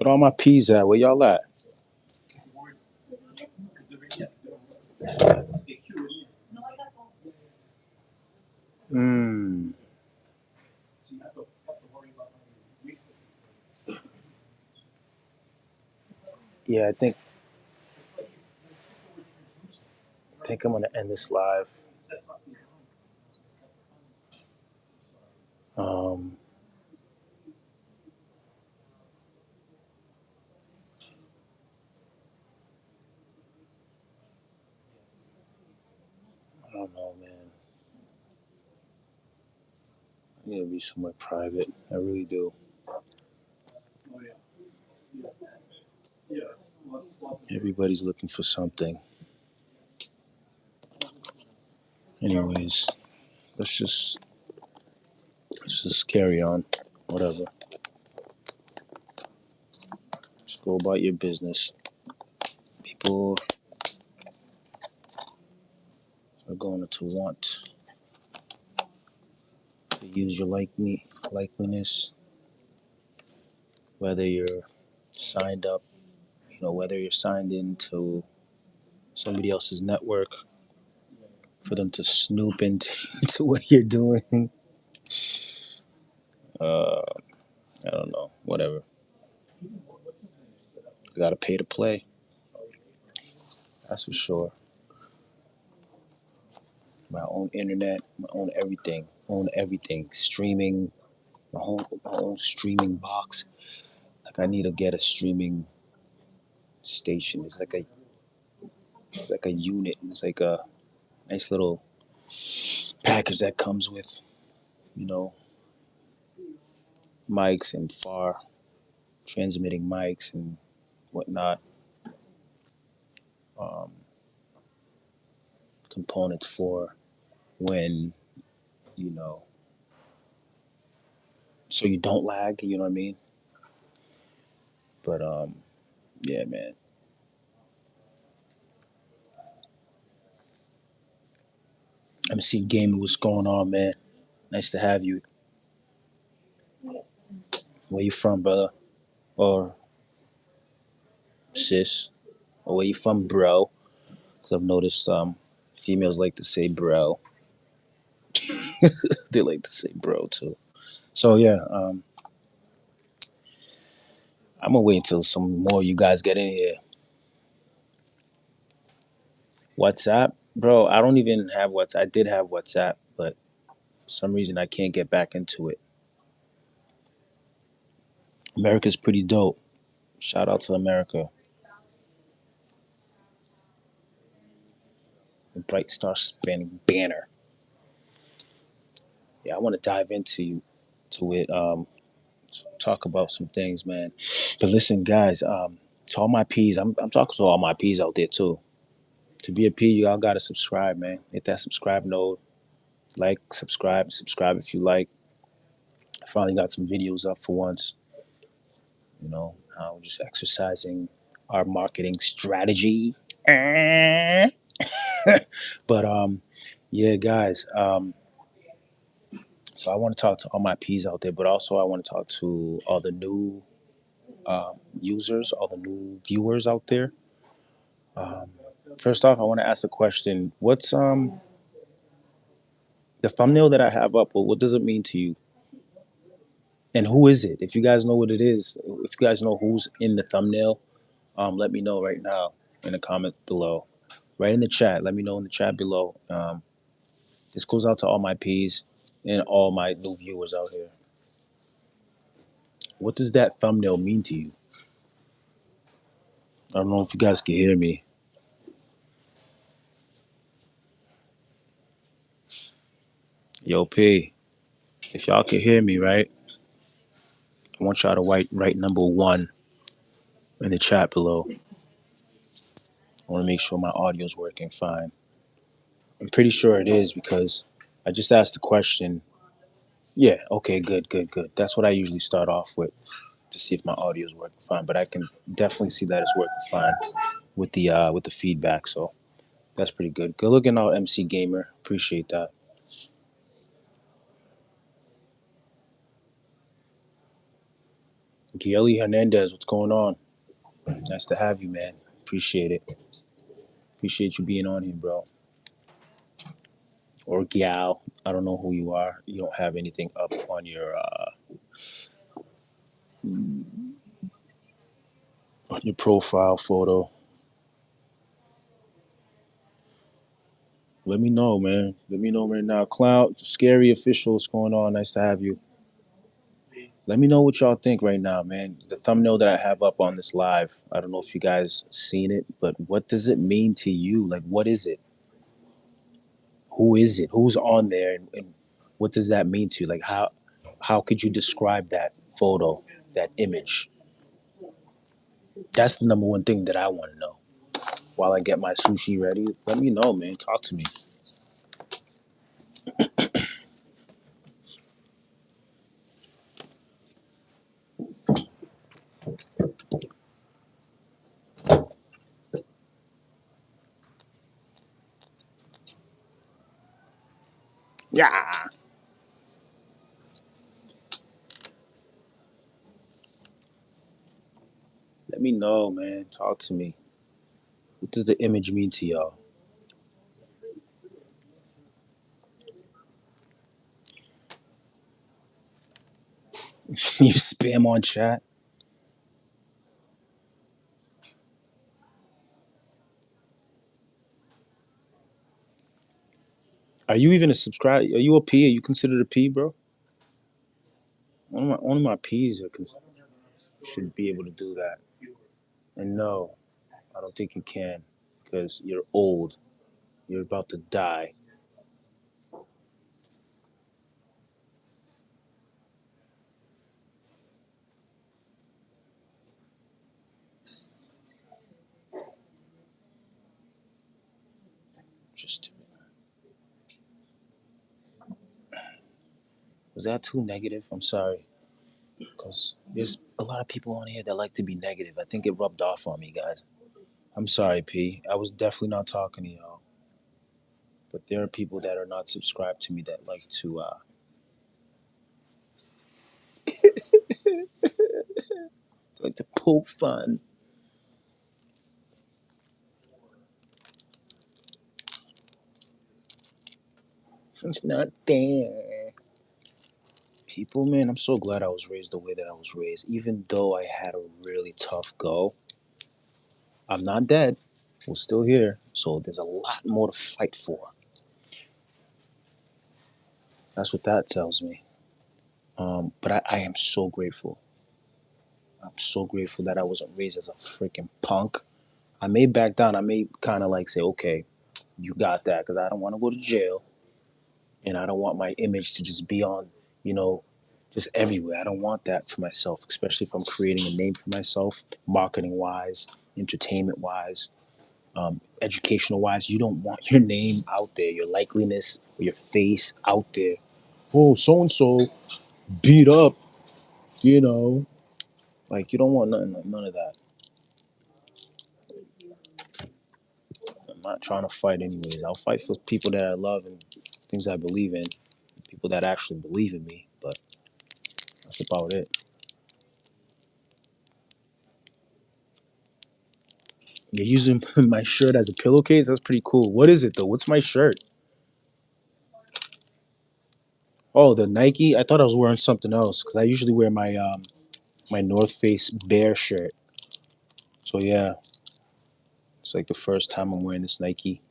What all my peas at? Where y'all at? Hmm. Yeah, I think I'm gonna end this live. Um, I don't know, man. I need to be somewhere private. I really do. Everybody's looking for something. Anyways, let's just let's just carry on. Whatever. Just go about your business. People are going to want to use your likeliness, whether you're signed up, whether you're signed into somebody else's network for them to snoop into, into what you're doing. Uh, I don't know. Whatever. I gotta pay to play. That's for sure. My own internet, my own everything, own everything. Streaming, my own streaming box. Like I need to get a streaming station. It's like a unit. It's like a nice little package that comes with, you know, mics and far transmitting mics and whatnot. Um, Components for when you know, so you don't lag. You know what I mean? But yeah, man. MC Gaming, what's going on, man? Nice to have you. Where you from, brother? Or sis? Or where you from, bro? Because I've noticed females like to say bro. They like to say bro too. So yeah, I'm gonna wait until some more of you guys get in here. WhatsApp, bro. I don't even have WhatsApp. I did have WhatsApp, but for some reason I can't get back into it. America's pretty dope. Shout out to America. The Bright Star Spanning Banner. Yeah, I want to dive to it. Talk about some things, man. But listen, guys. To all my P's, I'm talking to all my P's out there too. To be a P, you all gotta subscribe, man. Hit that subscribe note. Like, subscribe if you like. I finally got some videos up for once. We're just exercising our marketing strategy. But yeah, guys. So I want to talk to all my P's out there, but also I want to talk to all the new users, all the new viewers out there. Um, First off, I want to ask a question. What's the thumbnail that I have up? What does it mean to you? And who is it? If you guys know what it is, if you guys know who's in the thumbnail, let me know right now in the comment below. Right in the chat. Let me know in the chat below. This goes out to all my P's and all my new viewers out here. What does that thumbnail mean to you? I don't know if you guys can hear me. Yo, P, if y'all can hear me, right? I want y'all to write number one in the chat below. I want to make sure my audio is working fine. I'm pretty sure it is because I just asked the question. Yeah, okay, good, good, good. That's what I usually start off with to see if my audio is working fine. But I can definitely see that it's working fine with the feedback. So that's pretty good. Good looking out, MC Gamer. Appreciate that. Gieli Hernandez, what's going on? Nice to have you, man. Appreciate it. Appreciate you being on here, bro. Or gal. I don't know who you are. You don't have anything up on your profile photo. Let me know, man. Let me know right now. Cloud, scary official, what's going on? Nice to have you. Let me know what y'all think right now, man. The thumbnail that I have up on this live, I don't know if you guys seen it, but what does it mean to you? Like, what is it? Who is it? Who's on there? And what does that mean to you? Like, how could you describe that photo, that image? That's the number one thing that I want to know. While I get my sushi ready, let me know, man. Talk to me. Yeah. Let me know, man. Talk to me. What does the image mean to y'all? You spam on chat. Are you even a subscribe? Are you a P? Are you considered a P, bro? One of my P's should be able to do that. And no, I don't think you can because you're old. You're about to die. Just was that too negative? I'm sorry, because there's a lot of people on here that like to be negative. I think it rubbed off on me, guys. I'm sorry, P. I was definitely not talking to y'all, but there are people that are not subscribed to me that like to poke fun. It's not fair. People, man, I'm so glad I was raised the way that I was raised. Even though I had a really tough go, I'm not dead. We're still here. So there's a lot more to fight for. That's what that tells me. But I am so grateful. I'm so grateful that I wasn't raised as a freaking punk. I may back down. I may kind of like say, okay, you got that, because I don't want to go to jail. And I don't want my image to just be on, you know, just everywhere. I don't want that for myself, especially if I'm creating a name for myself, marketing wise, entertainment wise, educational wise. You don't want your name out there, your likeliness, or your face out there. Oh, so and so beat up, you know. Like, you don't want none of that. I'm not trying to fight anyways. I'll fight for people that I love and things I believe in, people that actually believe in me. But that's about it. You're using my shirt as a pillowcase. That's pretty cool. What is it though? What's my shirt? Oh, the Nike. I thought I was wearing something else because I usually wear my North Face Bear shirt. So yeah, it's like the first time I'm wearing this Nike.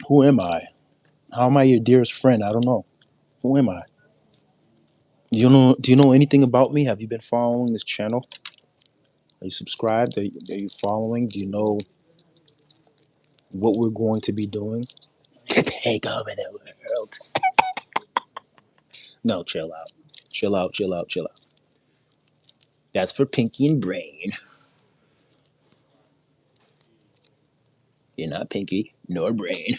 Who am I? How am I your dearest friend? I don't know. Who am I? Do you know anything about me? Have you been following this channel? Are you subscribed? Are you following? Do you know what we're going to be doing? Take over the world. No, chill out. Chill out, chill out, chill out. That's for Pinky and Brain. You're not Pinky nor Brain.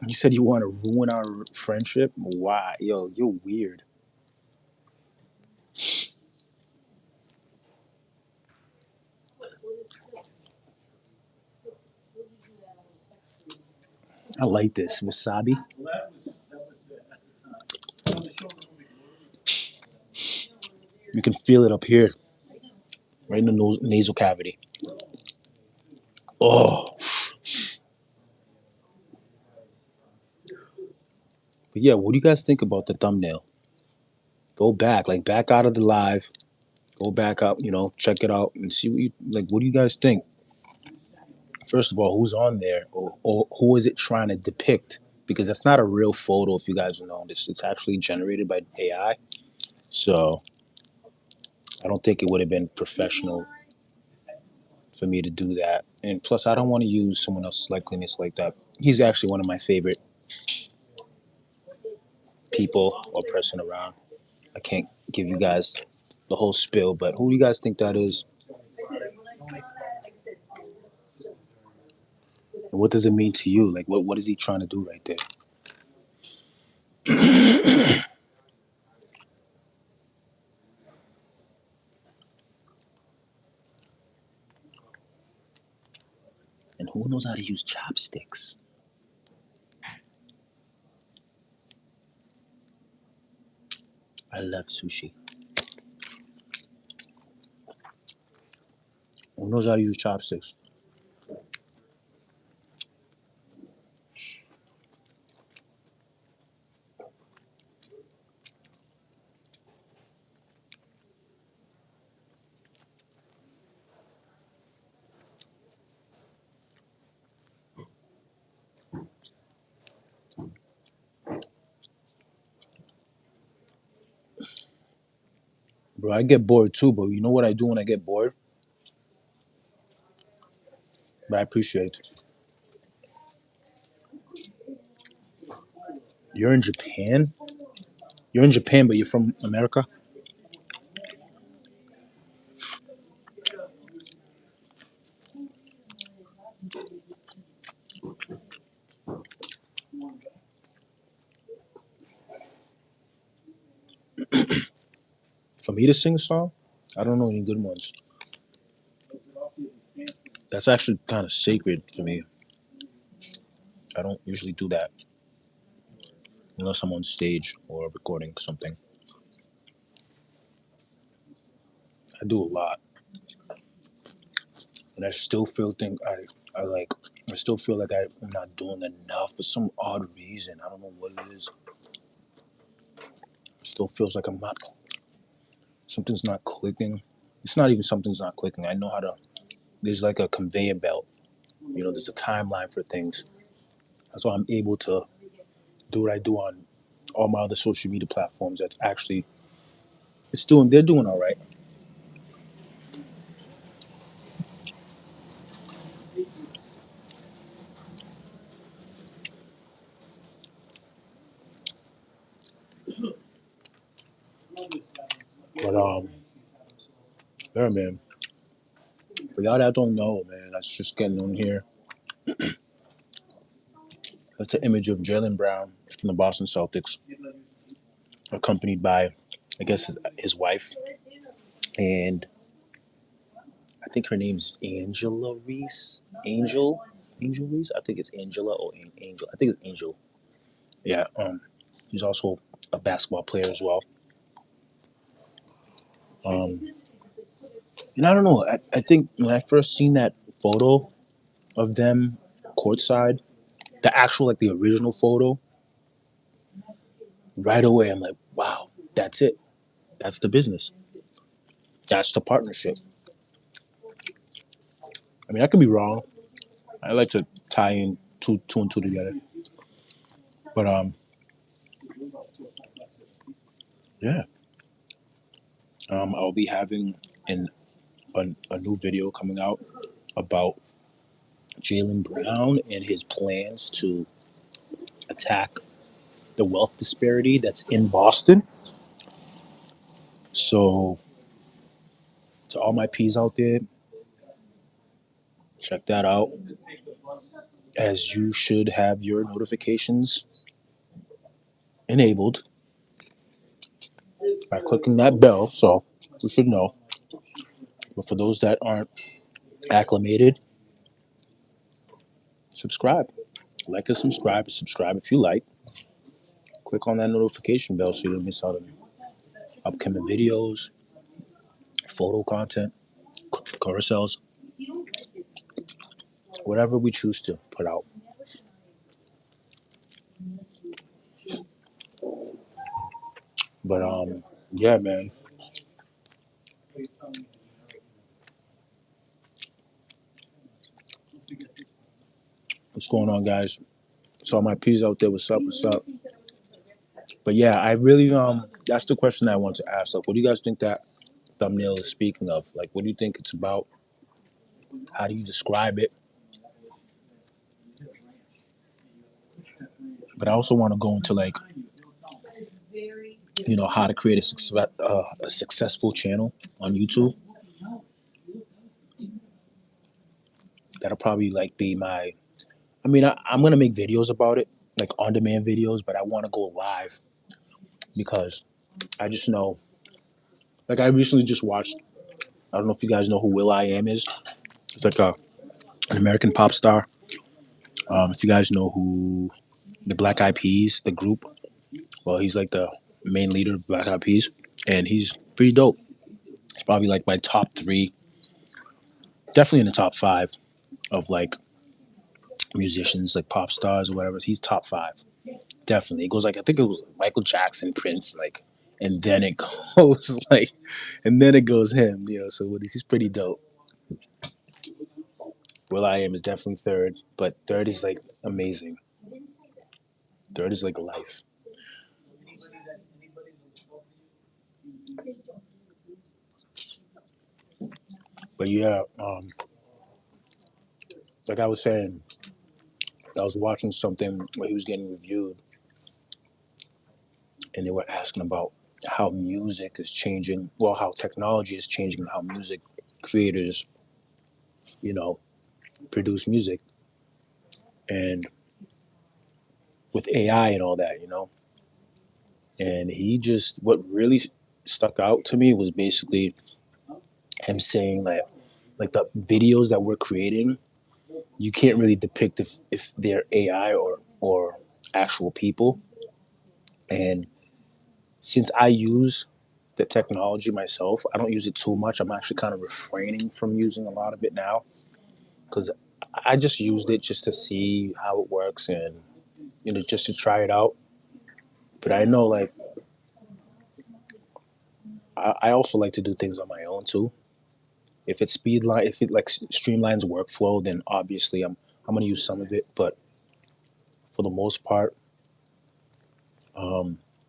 You said you want to ruin our friendship? Why? Yo, you're weird. I like this wasabi. You can feel it up here, right in the nasal cavity. Oh, but yeah, what do you guys think about the thumbnail? Go back, like back out of the live. Go back up, check it out and see what you like. What do you guys think? First of all, who's on there, or who is it trying to depict? Because that's not a real photo. If you guys know this, it's actually generated by AI. So I don't think it would have been professional for me to do that. And plus, I don't want to use someone else's likeliness like that. He's actually one of my favorite people or person around. I can't give you guys the whole spill, but who do you guys think that is? And what does it mean to you? Like, what is he trying to do right there? And who knows how to use chopsticks? I love sushi. Who knows how to use chopsticks? Bro, I get bored too, but you know what I do when I get bored? But I appreciate it. You're in Japan? You're in Japan, but you're from America? For me to sing a song? I don't know any good ones. That's actually kind of sacred for me. I don't usually do that unless I'm on stage or recording something. I do a lot, and I still feel I like I still feel like I'm not doing enough for some odd reason. I don't know what it is. It still feels like I'm not something's not clicking. It's not even something's not clicking. I know how to. There's like a conveyor belt. There's a timeline for things. That's why I'm able to do what I do on all my other social media platforms. That's actually they're doing all right. But yeah, man. For y'all that don't know, man, that's just getting on here. That's an image of Jalen Brown from the Boston Celtics, accompanied by, I guess, his wife, and I think her name's Angela Reese. Angel Reese. I think it's Angela or Angel. I think it's Angel. Yeah. He's also a basketball player as well. Um, and I don't know. I think when I first seen that photo of them courtside, the actual like the original photo, right away I'm like, wow, that's it. That's the business. That's the partnership. I mean, I could be wrong. I like to tie in two and two together. But yeah. I'll be having a new video coming out about Jalen Brown and his plans to attack the wealth disparity that's in Boston. So to all my P's out there, check that out. As you should have your notifications enabled by clicking that bell. So we should know. But for those that aren't acclimated, subscribe. Like and subscribe. Subscribe if you like. Click on that notification bell so you don't miss out on upcoming videos, photo content, carousels, whatever we choose to put out. But yeah, man, what's going on, guys? Saw my peas out there. What's up? What's up? But yeah, I really that's the question I want to ask. Like, what do you guys think that thumbnail is speaking of? Like, what do you think it's about? How do you describe it? But I also want to go into like, how to create a successful channel on YouTube. That'll probably like be my. I mean, I'm gonna make videos about it, like on-demand videos, but I want to go live because I just know. Like, I recently just watched. I don't know if you guys know who Will I Am is. It's like an American pop star. If you guys know who the Black Eyed Peas, the group, well, he's like the main leader of Black Eyed Peas, and he's pretty dope. He's probably like my top three, definitely in the top five of like musicians, like pop stars or whatever. He's top five, definitely. It goes like I think it was Michael Jackson, Prince, like, and then it goes like, and then it goes him. So he's pretty dope. Will I Am is definitely third, but third is like amazing. Third is like life. But yeah, like I was saying, I was watching something where he was getting reviewed, and they were asking about how music is changing, well, how technology is changing how music creators, you know, produce music, and with AI and all that. And he just, what really stuck out to me was basically him saying that, like the videos that we're creating, you can't really depict if they're AI or actual people. And since I use the technology myself, I don't use it too much. I'm actually kind of refraining from using a lot of it now because I just used it just to see how it works and just to try it out. But I know like I also like to do things on my own too. If it like streamlines workflow, then obviously I'm gonna use some of it. But for the most part,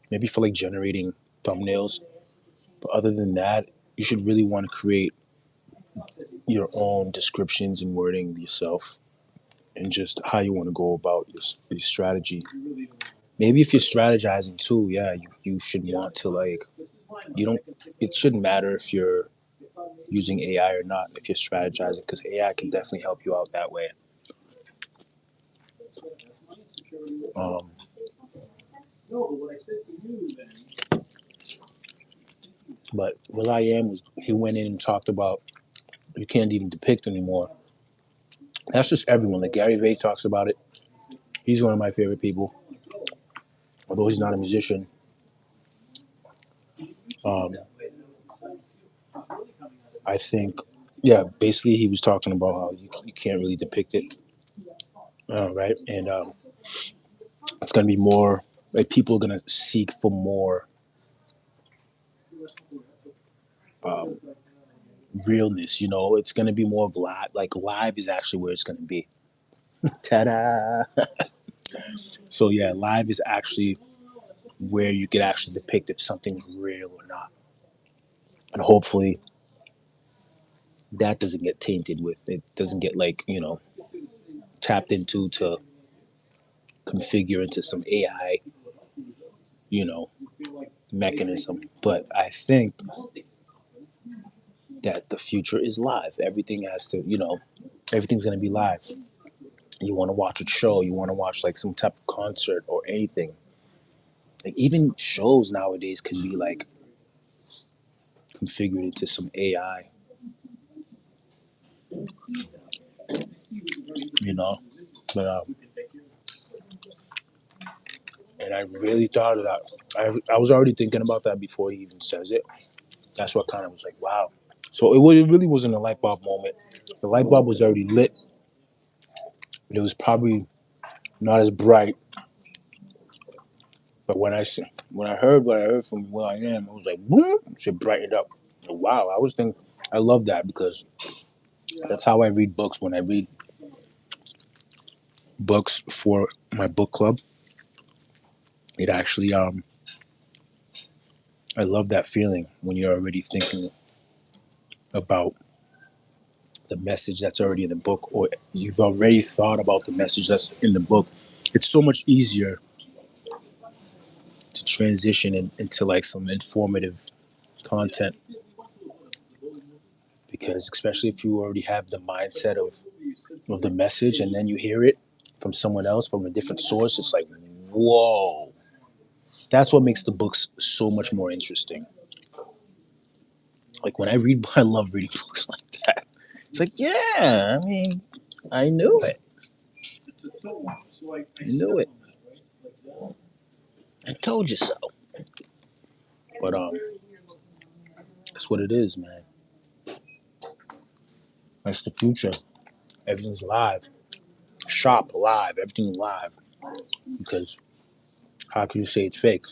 maybe for like generating thumbnails. But other than that, you should really want to create your own descriptions and wording yourself, and just how you want to go about your strategy. Maybe if you're strategizing too, yeah, you should want to like you don't. It shouldn't matter if you're using AI or not if you're strategizing because AI can definitely help you out that way. Um, but Will I Am was he went in and talked about you can't even depict anymore. That's just everyone. Like Gary Vee talks about it. He's one of my favorite people, although he's not a musician. Um, I think, yeah, basically he was talking about how you can't really depict it, right? And it's going to be more like people are going to seek for more um, realness. It's going to be more of live. Like live is actually where it's going to be. Ta-da! So yeah, live is actually where you could actually depict if something's real or not, and hopefully that doesn't get tainted with it. Doesn't get like tapped into to configure into some AI you know mechanism. But I think that the future is live. Everything's going to be live. You want to watch a show, you want to watch like some type of concert or anything. Like even shows nowadays can be like configured into some AI, you know. But And I really thought of that. I was already thinking about that before he even says it. That's what kind of was like, wow. So it really wasn't a light bulb moment. The light bulb was already lit, but it was probably not as bright. But when I heard what I heard from Will I Am, I was like, boom, it brightened up. Wow, I love that because that's how I read books. When I read books for my book club, it actually I love that feeling when you're already thinking about the message that's already in the book, or you've already thought about the message that's in the book. It's so much easier to transition into like some informative content because especially if you already have the mindset of the message and then you hear it from someone else from a different source, it's like, whoa. That's what makes the books so much more interesting. Like when I read, I love reading books like that. It's like, yeah, I mean, I knew it. I knew it. I told you so. But that's what it is, man. That's the future. Everything's live. Shop live. Everything's live. Because how can you say it's fake?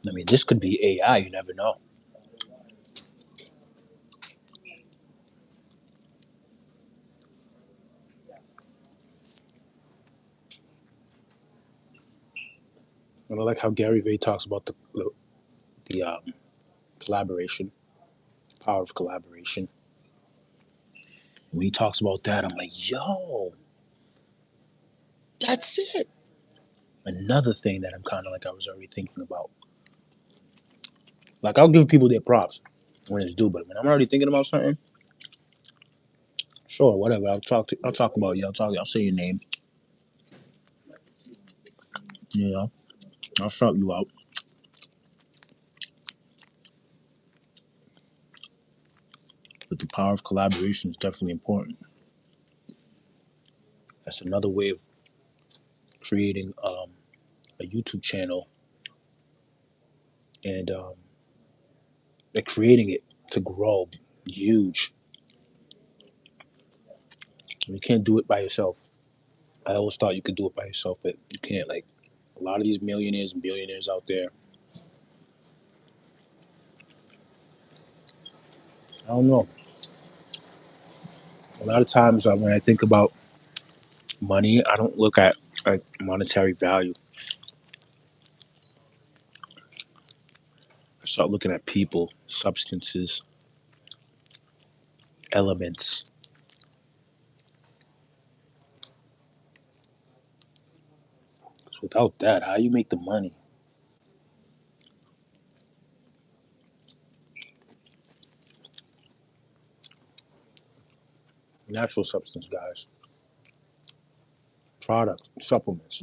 I mean, this could be AI. You never know. And I like how Gary Vee talks about the collaboration, power of collaboration. When he talks about that, I'm like, yo, that's it. Another thing that I'm kind of like I was already thinking about. Like I'll give people their props when it's due, but when I'm already thinking about something, sure, whatever. I'll talk about you. I'll say your name. You know, I'll shout you out. But the power of collaboration is definitely important. That's another way of creating a YouTube channel and like creating it to grow huge. You can't do it by yourself. I always thought you could do it by yourself, but you can't. Like a lot of these millionaires and billionaires out there, I don't know. A lot of times when I think about money, I don't look at like monetary value. I start looking at people, substances, elements. 'Cause without that, how you make the money? Natural substance, guys. Products, supplements.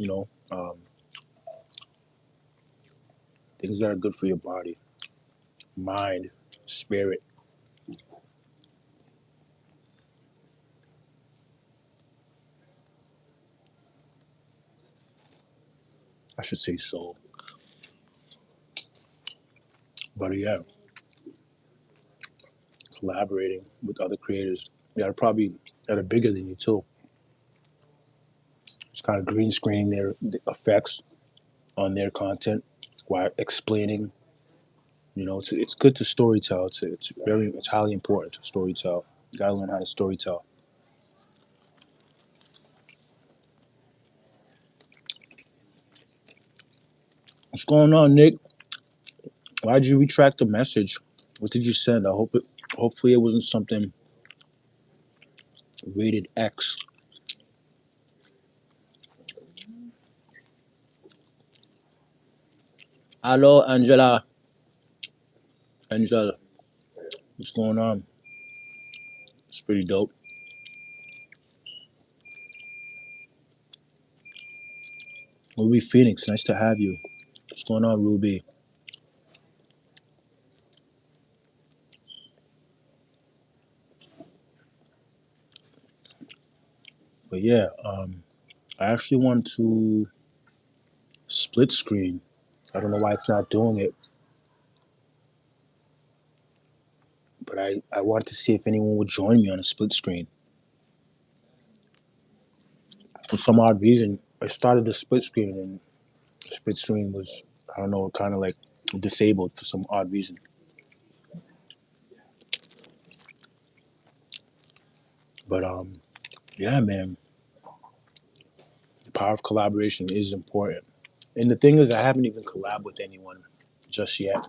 Things that are good for your body, mind, spirit. I should say soul. But yeah, collaborating with other creators that are probably that are bigger than you too. Just kind of green screening their effects on their content while explaining. It's good to storytell. It's highly important to storytell. You gotta learn how to storytell. What's going on, Nick? Why did you retract the message? What did you send? Hopefully it wasn't something rated X. Hello, Angela. Angela, what's going on? It's pretty dope. Ruby Phoenix, nice to have you. What's going on, Ruby? But yeah, I actually want to split screen. I don't know why it's not doing it, but I wanted to see if anyone would join me on a split screen. For some odd reason, I started the split screen and the split screen was, I don't know, kind of like disabled for some odd reason. But yeah, man, the power of collaboration is important. And the thing is, I haven't even collabed with anyone just yet.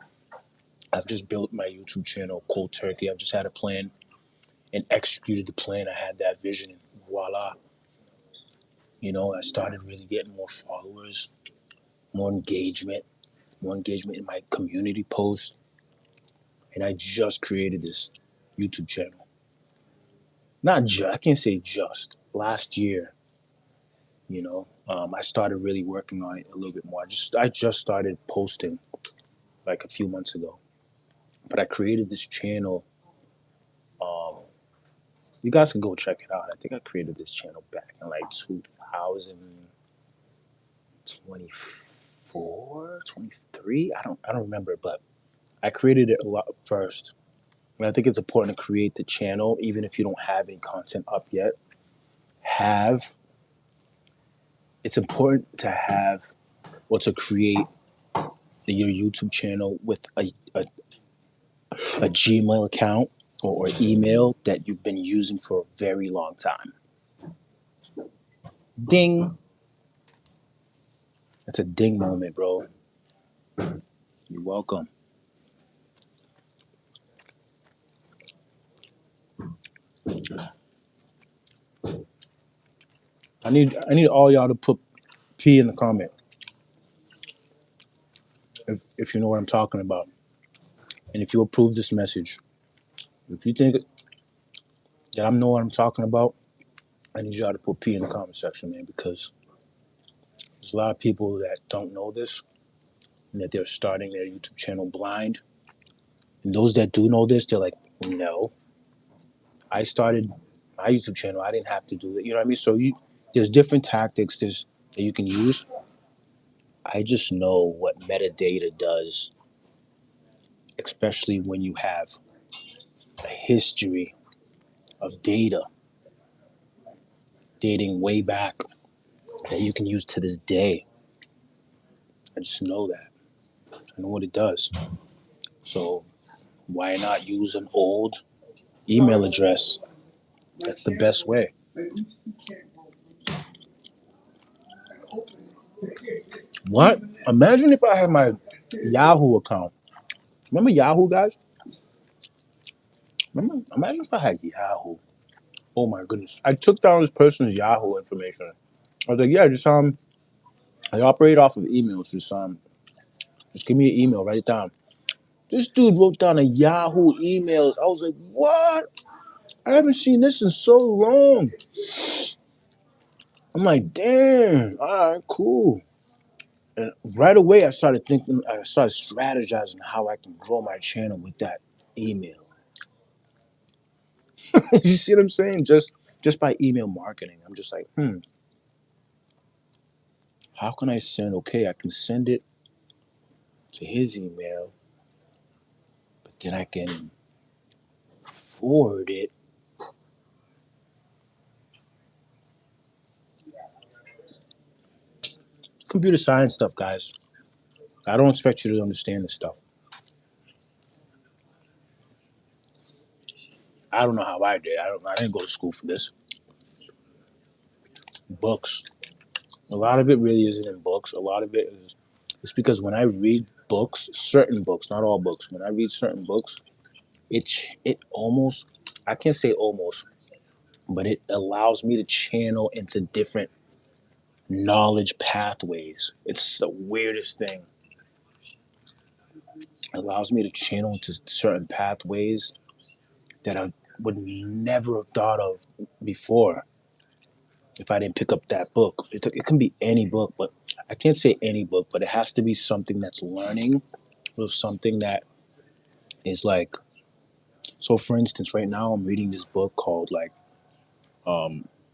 I've just built my YouTube channel cold turkey. I've just had a plan and executed the plan. I had that vision, and voila. I started really getting more followers, more engagement, in my community posts, and I just created this YouTube channel. Not just, I can't say just last year. I started really working on it a little bit more. I just started posting like a few months ago, but I created this channel. Um, you guys can go check it out. I think I created this channel back in like 2024, 23. I don't remember, but I created it a lot first. And I think it's important to create the channel, even if you don't have any content up yet. Have It's important to have or to create your YouTube channel with a Gmail account or email that you've been using for a very long time. Ding! That's a ding moment, bro. You're welcome. I need all y'all to put P in the comment if you know what I'm talking about. And if you approve this message. If you think that I know what I'm talking about, I need y'all to put P in the comment section, man, because there's a lot of people that don't know this and that they're starting their YouTube channel blind. And those that do know this, they're like, no, I started my YouTube channel. I didn't have to do it. You know what I mean? So there's different tactics that you can use. I just know what metadata does, especially when you have a history of data dating way back that you can use to this day. I just know that. I know what it does. So why not use an old email address? That's the best way. What? Imagine if I had my Yahoo account. Remember Yahoo, guys? Imagine if I had Yahoo. Oh my goodness. I took down this person's Yahoo information. I was like, yeah, I operate off of emails. Just give me an email, write it down. This dude wrote down a Yahoo emails. I was like, what? I haven't seen this in so long. I'm like, damn, all right, cool. And right away, I started strategizing how I can grow my channel with that email. You see what I'm saying? Just by email marketing. I'm just like, how can I send? Okay, I can send it to his email, but then I can forward it. Computer science stuff, guys. I don't expect you to understand this stuff. I don't know how I did. I didn't go to school for this. Books. A lot of it really isn't in books. A lot of it is it's because when I read books, certain books, not all books, when I read certain books, it almost, I can't say almost, but it allows me to channel into different knowledge pathways. It's the weirdest thing. It allows me to channel into certain pathways that I would never have thought of before if I didn't pick up that book. It can be any book, but I can't say any book, but it has to be something that's learning or something that is so for instance, right now I'm reading this book called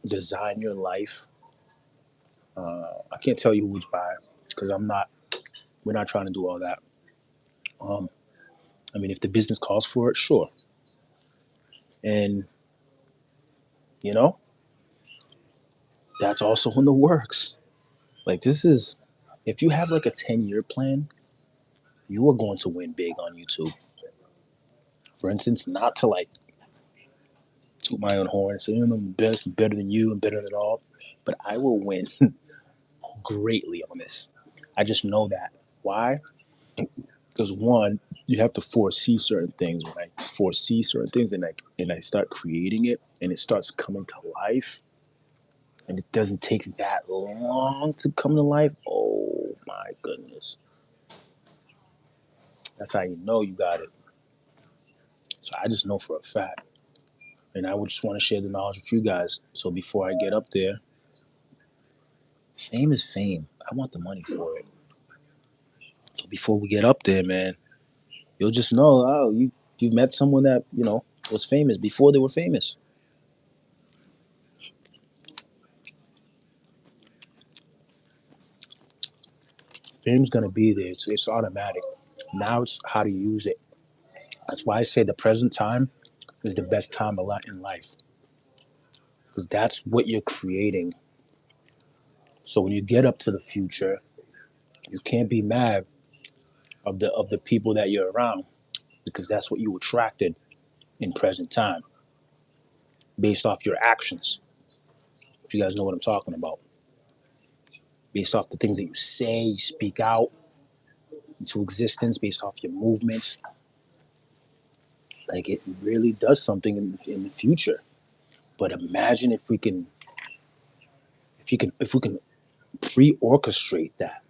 design your life. I can't tell you who's by because I'm not. We're not trying to do all that. Um, I mean, if the business calls for it, sure. And you know, that's also in the works. Like this is, if you have like a 10-year plan, you are going to win big on YouTube. For instance, not to like toot my own horn, say I'm the best, better than you, and better than all, but I will win greatly on this. I just know that. Why? Because one, you have to foresee certain things. When I foresee certain things and I start creating it and it starts coming to life, and it doesn't take that long to come to life. Oh my goodness, that's how you know you got it. So I just know for a fact, and I would just want to share the knowledge with you guys. So before I get up there, fame is fame. I want the money for it. So before we get up there, man, you'll just know, oh, you met someone that was famous before they were famous. Fame's gonna be there. It's automatic. Now it's how to use it. That's why I say the present time is the best time a lot in life because that's what you're creating. So when you get up to the future, you can't be mad of the people that you're around because that's what you attracted in present time based off your actions. If you guys know what I'm talking about, based off the things that you say, you speak out into existence, based off your movements, like it really does something in the future. But imagine if we can pre-orchestrate that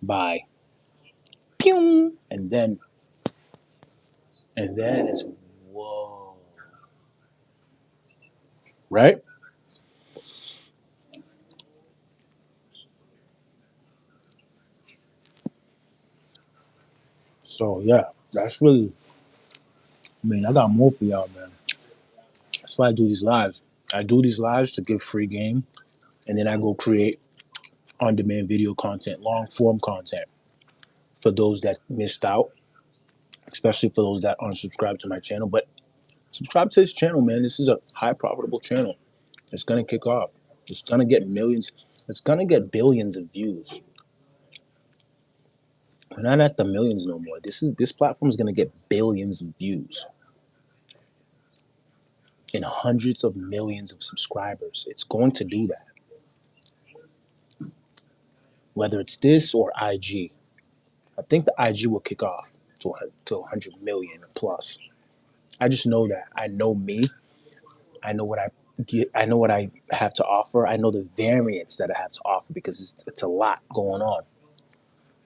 by pew, and then it's whoa, right? So yeah, that's really. I mean, I got more for y'all, man. That's why I do these lives. I do these lives to give free game, and then I go create on-demand video content, long-form content for those that missed out, especially for those that aren't subscribed to my channel. But subscribe to this channel, man. This is a high profitable channel. It's gonna kick off. It's gonna get millions. It's gonna get billions of views. We're not at the millions no more. This platform is gonna get billions of views and hundreds of millions of subscribers. It's going to do that. Whether it's this or IG, I think the IG will kick off to 100 million plus. I just know that. I know me. I know what I get. I know what I have to offer. I know the variants that I have to offer because it's a lot going on.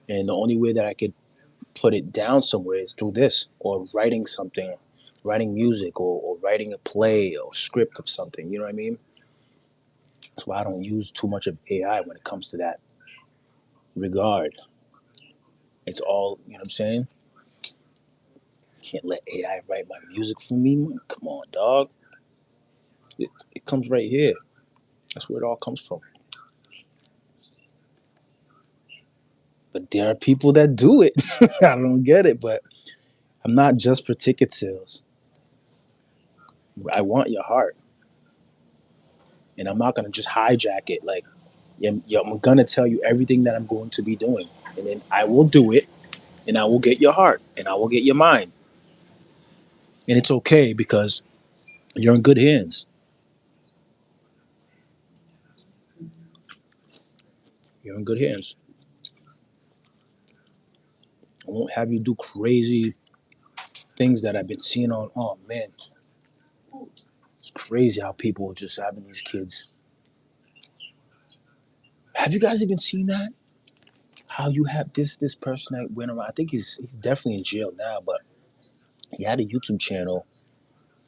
And the only way that I could put it down somewhere is through this or writing something, writing music or writing a play or script of something. You know what I mean? That's why I don't use too much of AI when it comes to that regard. It's all, you know what I'm saying? Can't let AI write my music for me. Come on, dog. It comes right here. That's where it all comes from. But there are people that do it. I don't get it, but I'm not just for ticket sales. I want your heart, and I'm not gonna just hijack it. Like, yeah, yeah, I'm gonna tell you everything that I'm going to be doing, and then I will do it, and I will get your heart, and I will get your mind, and it's okay because you're in good hands. You're in good hands. I won't have you do crazy things that I've been seeing on. Oh man, it's crazy how people are just having these kids. Have you guys even seen that? How you have this person that went around? I think he's definitely in jail now, but he had a YouTube channel.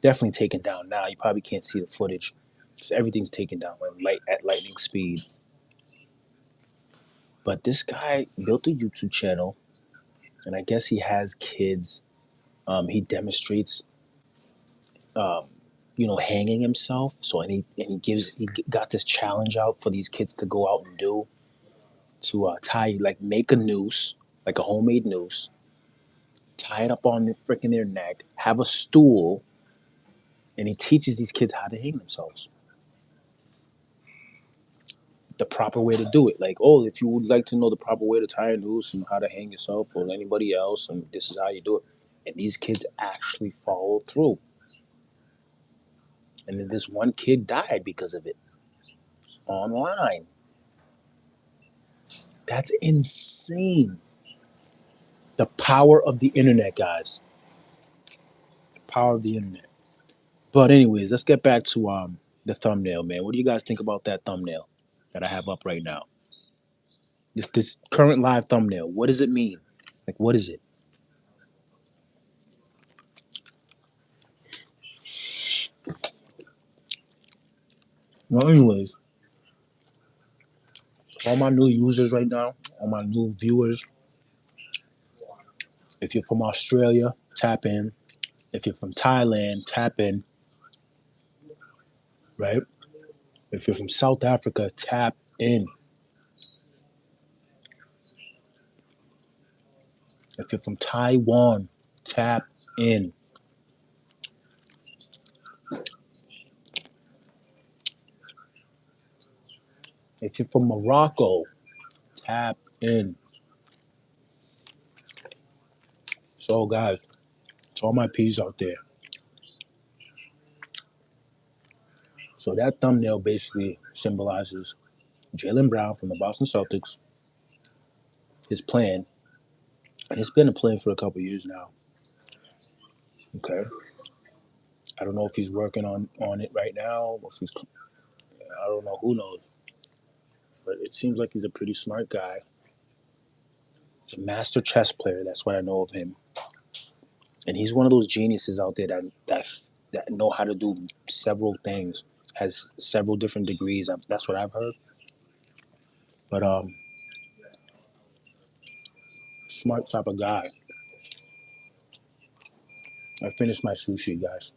Definitely taken down now. You probably can't see the footage. So everything's taken down at lightning speed. But this guy built a YouTube channel, and I guess he has kids. He demonstrates hanging himself. So he got this challenge out for these kids to go out and do to tie, like, make a noose, like a homemade noose, tie it up on the freaking their neck, have a stool, and he teaches these kids how to hang themselves. The proper way to do it. Like, oh, if you would like to know the proper way to tie a noose and how to hang yourself or anybody else, and this is how you do it. And these kids actually follow through. And then this one kid died because of it online. That's insane. The power of the internet, guys. The power of the internet. But anyways, let's get back to the thumbnail, man. What do you guys think about that thumbnail that I have up right now? This current live thumbnail. What does it mean? Like, what is it? Well, anyways, all my new users right now, all my new viewers, if you're from Australia, tap in. If you're from Thailand, tap in, right? If you're from South Africa, tap in. If you're from Taiwan, tap in. If you're from Morocco, tap in. So, guys, to all my P's out there. So that thumbnail basically symbolizes Jaylen Brown from the Boston Celtics, his plan, and it's been a plan for a couple years now. Okay, I don't know if he's working on it right now, or if he's, I don't know, who knows. But it seems like he's a pretty smart guy. He's a master chess player. That's what I know of him. And he's one of those geniuses out there that know how to do several things, has several different degrees. That's what I've heard. But smart type of guy. I finished my sushi, guys.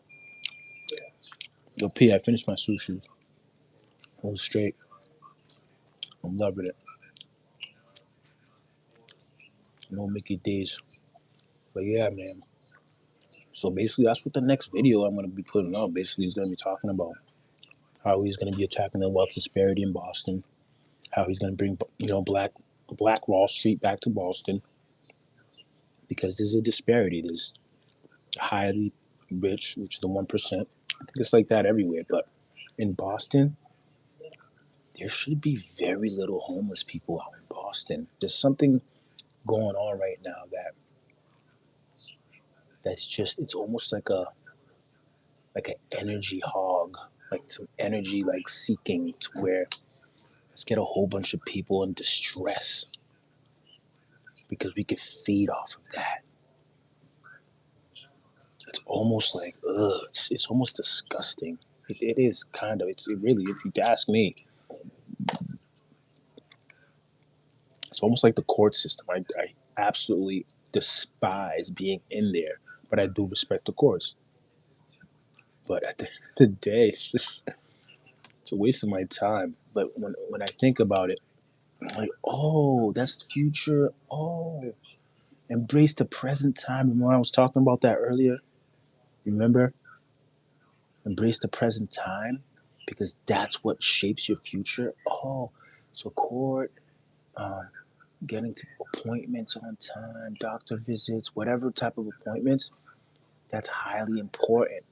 Yo, P, I finished my sushi. It was straight. I'm loving it. No Mickey D's. But yeah, man. So basically, that's what the next video I'm going to be putting up. Basically, he's going to be talking about how he's going to be attacking the wealth disparity in Boston, how he's going to bring Black Wall Street back to Boston, because there's a disparity. There's highly rich, which is the 1%. I think it's like that everywhere, but in Boston, there should be very little homeless people out in Boston. There's something going on right now that's just, it's almost like an energy hog, like some energy like seeking, to where let's get a whole bunch of people in distress because we could feed off of that. It's almost like, ugh, it's almost disgusting. It is kind of, it really, if you ask me, it's almost like the court system. I absolutely despise being in there, but I do respect the courts. But at the end of the day, it's a waste of my time. But when I think about it, I'm like, oh, that's the future. Oh, embrace the present time. And when I was talking about that earlier, remember, embrace the present time, because that's what shapes your future. Oh, so court, um, getting to appointments on time, doctor visits, whatever type of appointments, that's highly important,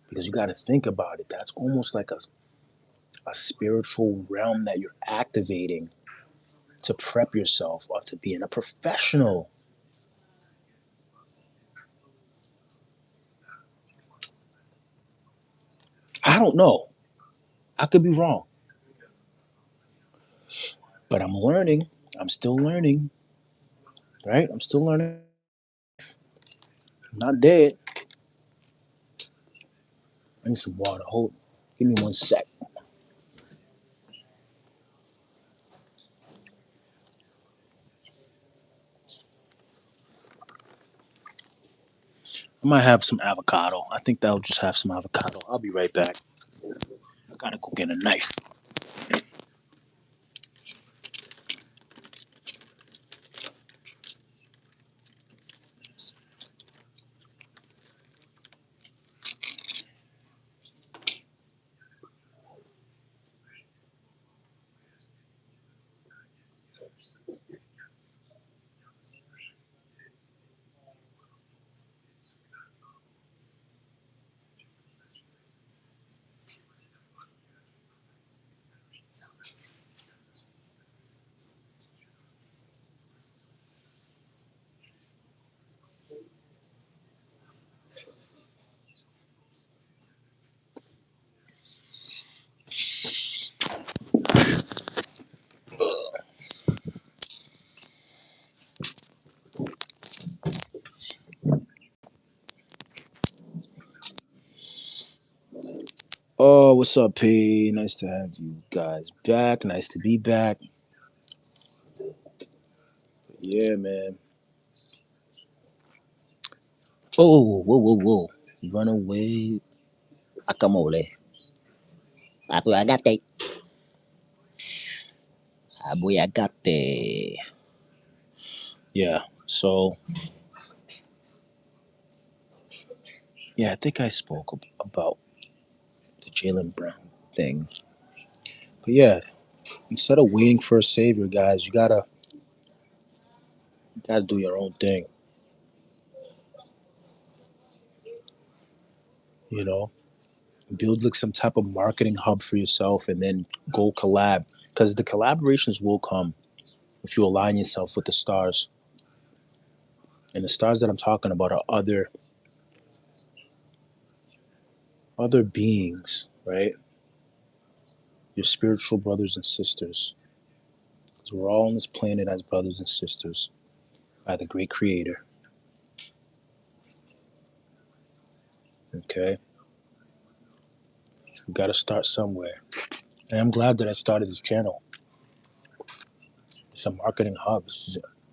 because you got to think about it. That's almost like a spiritual realm that you're activating to prep yourself onto being a professional. I don't know. I could be wrong, but I'm learning. I'm still learning, right? I'm still learning. I'm not dead. I need some water. Hold. Give me 1 sec. I might have some avocado. I think that'll just have some avocado. I'll be right back. Gotta go get a knife. Oh, what's up, P? Nice to have you guys back. Nice to be back. Yeah, man. Oh, whoa, whoa, whoa. Runaway guacamole. Agate. Agate. Yeah, so, yeah, I think I spoke about the Jalen Brown thing. But yeah, instead of waiting for a savior, guys, you gotta do your own thing. You know, build like some type of marketing hub for yourself, and then go collab. Because the collaborations will come if you align yourself with the stars. And the stars that I'm talking about are other beings, right? Your spiritual brothers and sisters. Because we're all on this planet as brothers and sisters by the great creator. Okay? We gotta start somewhere. And I'm glad that I started this channel. It's a marketing hub.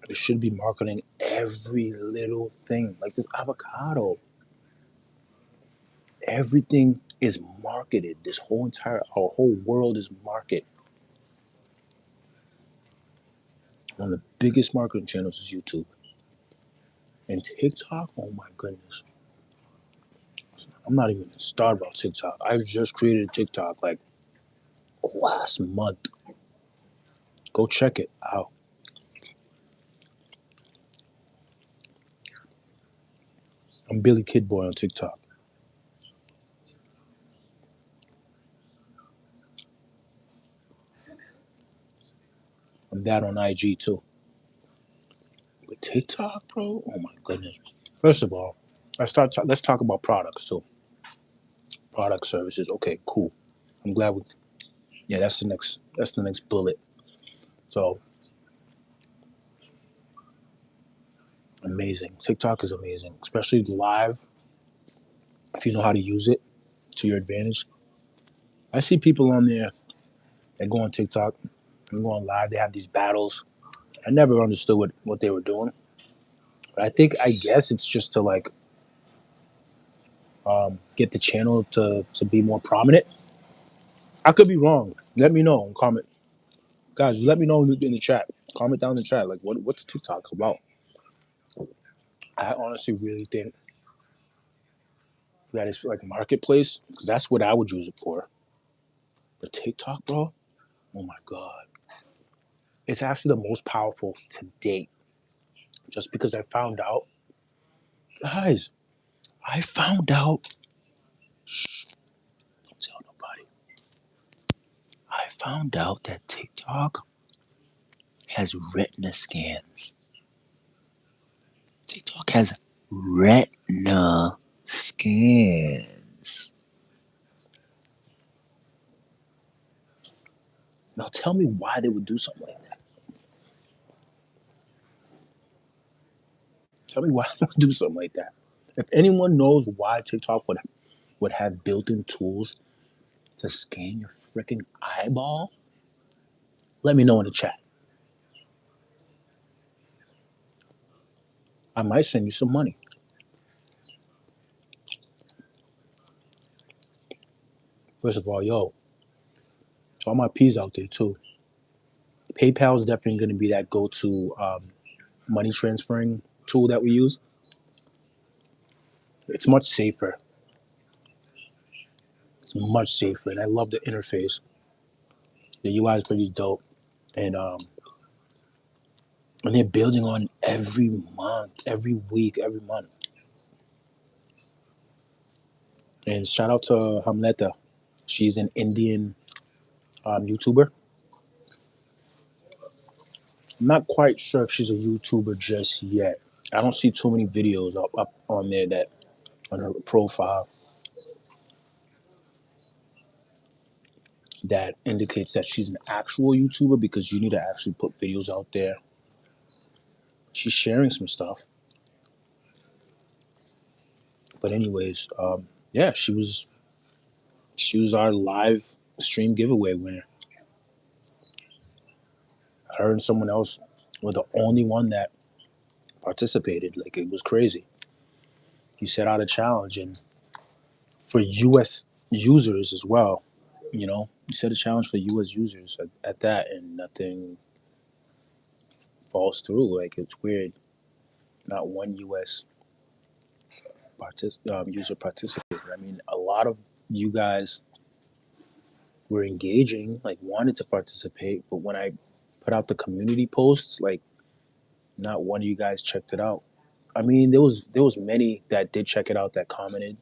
There should be marketing every little thing. Like this avocado. Everything is marketed. Our whole world is market. One of the biggest marketing channels is YouTube. And TikTok, oh my goodness. I'm not even gonna start about TikTok. I just created a TikTok like last month. Go check it out. I'm Billy Kid Boy on TikTok. I'm that on IG too. But TikTok, bro, oh my goodness. First of all, let's talk about products too. Product services. Okay, cool. I'm glad we yeah, that's the next bullet. So amazing. TikTok is amazing, especially live if you know how to use it to your advantage. I see people on there that go on TikTok and go on live. They have these battles. I never understood what they were doing, but I guess it's just to like get the channel to be more prominent. I could be wrong. Let me know. Comment, guys. Let me know in the chat. Comment down in the chat. Like what's TikTok about? I honestly really think that it's like marketplace because that's what I would use it for. But TikTok, bro, oh my god, it's actually the most powerful to date. Just because I found out, guys, I found out. Shh, don't tell nobody. I found out that TikTok has retina scans. TikTok has retina scans. Now tell me why they would do something like that. Tell me why they would do something like that. If anyone knows why TikTok would have built-in tools to scan your freaking eyeball, let me know in the chat. I might send you some money. First of all, yo, to all my P's out there too. PayPal is definitely going to be that go-to money transferring tool that we use. It's much safer. It's much safer, and I love the interface. The UI is pretty dope, and they're building on every month, every week, every month. And shout out to Hamleta. She's an Indian YouTuber. I'm not quite sure if she's a YouTuber just yet. I don't see too many videos up on there that on her profile that indicates that she's an actual YouTuber because you need to actually put videos out there. She's sharing some stuff, but anyways, yeah, she was our live stream giveaway winner. Her and someone else were the only one that participated. Like it was crazy. You set out a challenge, and for U.S. users as well. You set a challenge for U.S. users at that, and nothing falls through. Like it's weird. Not one U.S. User participated. I mean, a lot of you guys were engaging, like wanted to participate, but when I put out the community posts, like not one of you guys checked it out. I mean, there was many that did check it out that commented.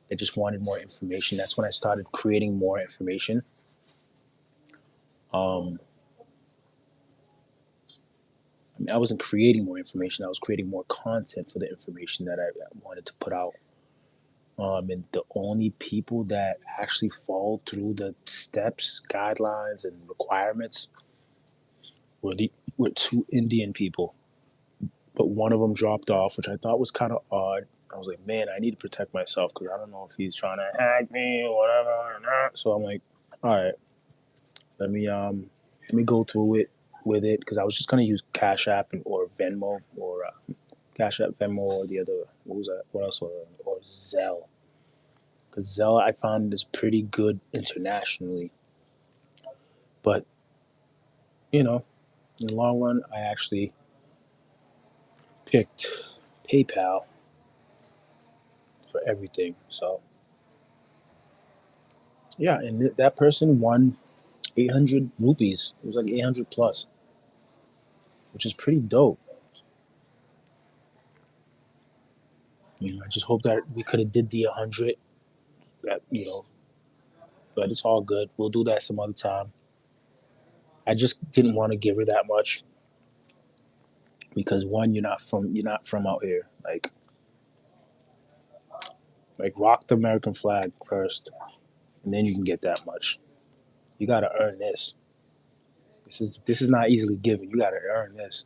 They just wanted more information. That's when I started creating more information. Um, I mean, I wasn't creating more information. I was creating more content for the information that I wanted to put out. And the only people that actually followed through the steps, guidelines, and requirements were two Indian people. But one of them dropped off, which I thought was kind of odd. I was like, man, I need to protect myself because I don't know if he's trying to hack me or whatever or not. So I'm like, all right, let me go through it with it because I was just gonna use Cash App or Venmo or Cash App, Venmo, or the other. What was that? What else? Or Zelle. Because Zelle I found is pretty good internationally, but you know, in the long run, I actually picked PayPal for everything. So yeah, and that person won 800 rupees. It was like 800 plus, which is pretty dope. I just hope that we could have did the 100. That but it's all good. We'll do that some other time. I just didn't want to give her that much because one, you're not from out here. Like rock the American flag first, and then you can get that much. You got to earn this. This is not easily given. You got to earn this.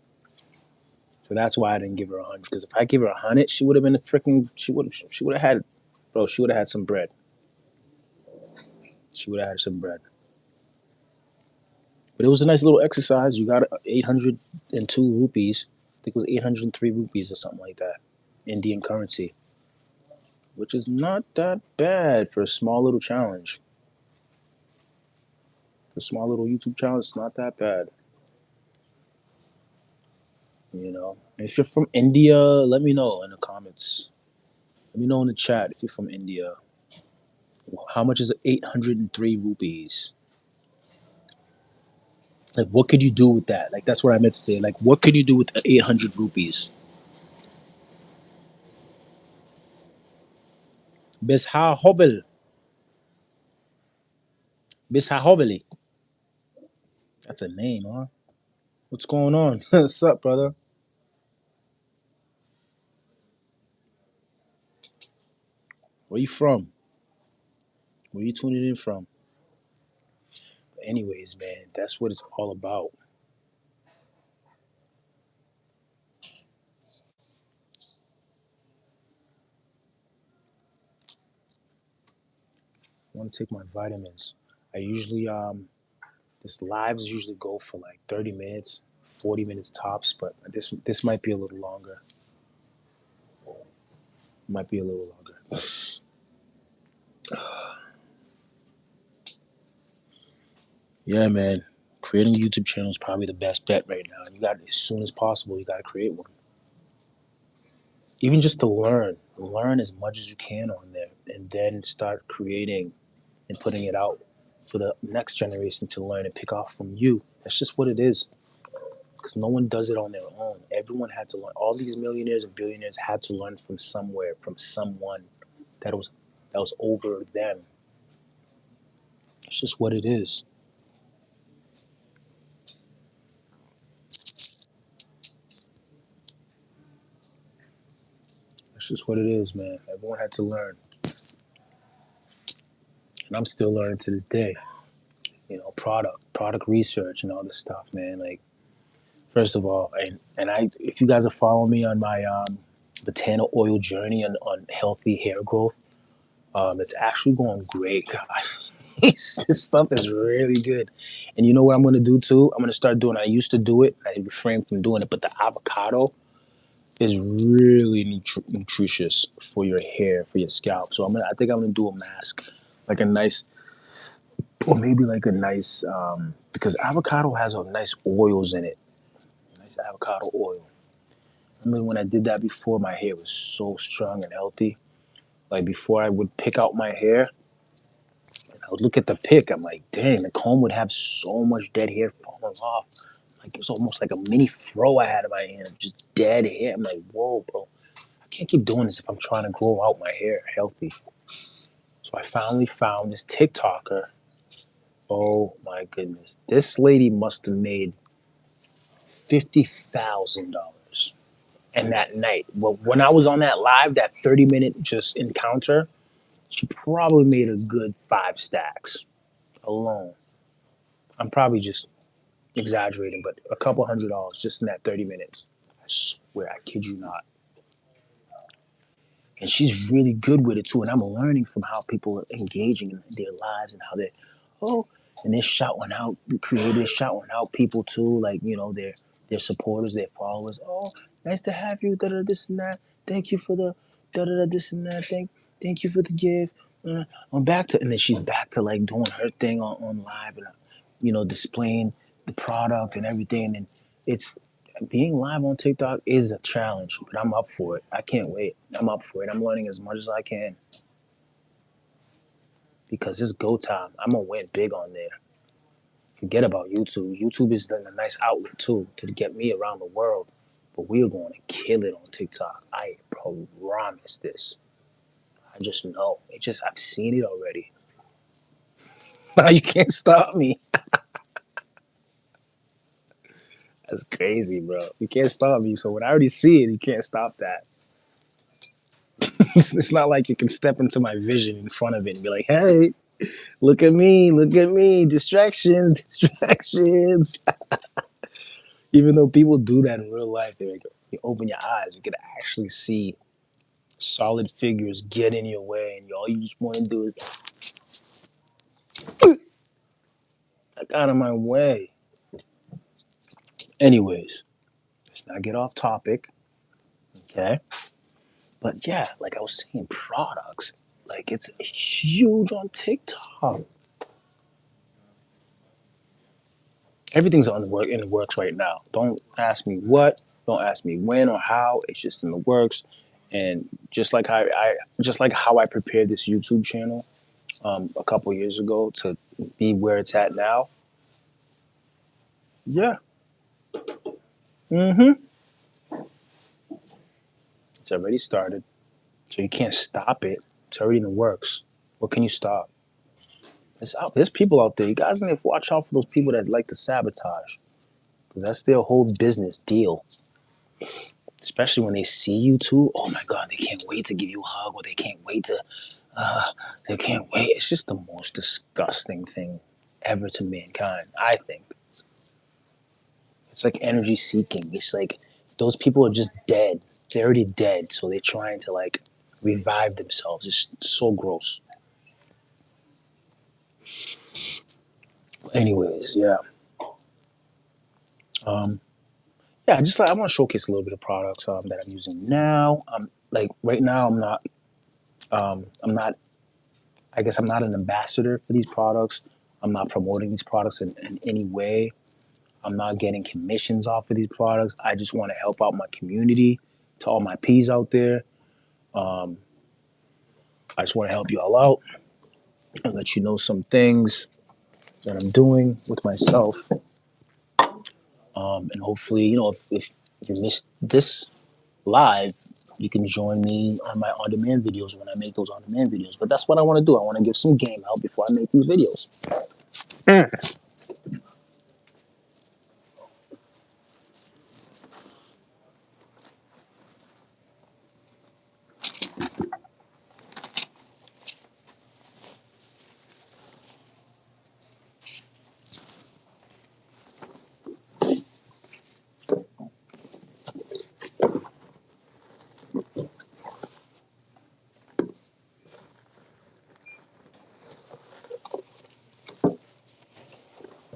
So that's why I didn't give her 100. Because if I give her 100, she would have been a freaking. She would have had, bro. She would have had some bread. She would have had some bread. But it was a nice little exercise. You got 802 rupees. I think it was 803 rupees or something like that. Indian currency, which is not that bad for a small little challenge. For a small little YouTube challenge, it's not that bad. And if you're from India, let me know in the comments. Let me know in the chat if you're from India. How much is 803 rupees? Like, what could you do with that? Like, that's what I meant to say. Like, what could you do with 800 rupees? Besha Hobel. Besha Hobeli. That's a name, huh? What's going on? What's up, brother? Where you from? Where you tuning in from? But anyways, man, that's what it's all about. I want to take my vitamins. I usually this lives usually go for like 30 minutes, 40 minutes tops, but this might be a little longer. Might be a little longer. Yeah, man. Creating a YouTube channel is probably the best bet right now. You got as soon as possible. You got to create one, even just to learn as much as you can on there, and then start creating and putting it out for the next generation to learn and pick off from you. That's just what it is. Because no one does it on their own. Everyone had to learn. All these millionaires and billionaires had to learn from somewhere, from someone that was over them. It's just what it is. It's just what it is, man. Everyone had to learn, and I'm still learning to this day. Product research, and all this stuff, man. Like, first of all, if you guys are following me on my botana oil journey on healthy hair growth, it's actually going great. God, this stuff is really good. And you know what I'm going to do too? I'm going to start doing. I used to do it. I refrained from doing it, but the avocado is really nutritious for your hair, for your scalp. So I think I'm gonna do a mask, like a nice, or maybe like a nice, because avocado has a nice oils in it. Nice avocado oil. I mean, when I did that before, my hair was so strong and healthy. Like before, I would pick out my hair, and I would look at the pick. I'm like, dang, the comb would have so much dead hair falling off. Like it was almost like a mini fro I had in my hand of just dead hair. I'm like, whoa, bro. I can't keep doing this if I'm trying to grow out my hair healthy. So I finally found this TikToker. Oh my goodness. This lady must have made $50,000. And that night, well, when I was on that live, that 30-minute just encounter, she probably made a good 5 stacks alone. I'm probably just exaggerating, but a couple $100 just in that 30 minutes. I swear, I kid you not. And she's really good with it too. And I'm learning from how people are engaging in their lives and how they're, oh, and they're shouting out the creators, shouting out people too, like their supporters, their followers. Oh, nice to have you. Da da this and that. Thank you for the da da this and that. Thank you for the gift. I'm back to, and then she's back to like doing her thing on live and displaying the product and everything. And it's being live on TikTok is a challenge, but I'm up for it. I can't wait. I'm up for it. I'm learning as much as I can because it's go time. I'm gonna win big on there. Forget about YouTube. YouTube is a nice outlet too to get me around the world, but we are going to kill it on TikTok. I promise this. I just know. I've seen it already. You can't stop me. That's crazy, bro. You can't stop me. So when I already see it, you can't stop that. It's not like you can step into my vision in front of it and be like, hey, look at me, distractions, distractions. Even though people do that in real life, they like, you open your eyes, you can actually see solid figures get in your way, and all you just want to do is get out of my way. Anyways, let's not get off topic, okay? But yeah, like I was saying, products, like it's huge on TikTok. Everything's in the works right now. Don't ask me what, don't ask me when or how. It's just in the works. And just like how I prepared this YouTube channel a couple years ago to be where it's at now. Yeah, mm-hmm. It's already started, so you can't stop it. It's already in the works. What can you stop? There's people out there. You guys need to watch out for those people that like to sabotage, because that's their whole business deal. Especially when they see you too. Oh my God, they can't wait to give you a hug, or uh, they can't wait. It's just the most disgusting thing ever to mankind, I think. It's like energy seeking. It's like those people are just dead. They're already dead, so they're trying to like revive themselves. It's so gross. Anyways, yeah. Um, yeah, just like I want to showcase a little bit of products that I'm using now. Like right now, I'm not. I'm not. I guess I'm not an ambassador for these products. I'm not promoting these products in any way. I'm not getting commissions off of these products. I just want to help out my community. To all my P's out there, I just want to help you all out and let you know some things that I'm doing with myself. And hopefully, if you missed this live, you can join me on my on-demand videos when I make those on-demand videos. But that's what I want to do. I want to give some game help before I make these videos.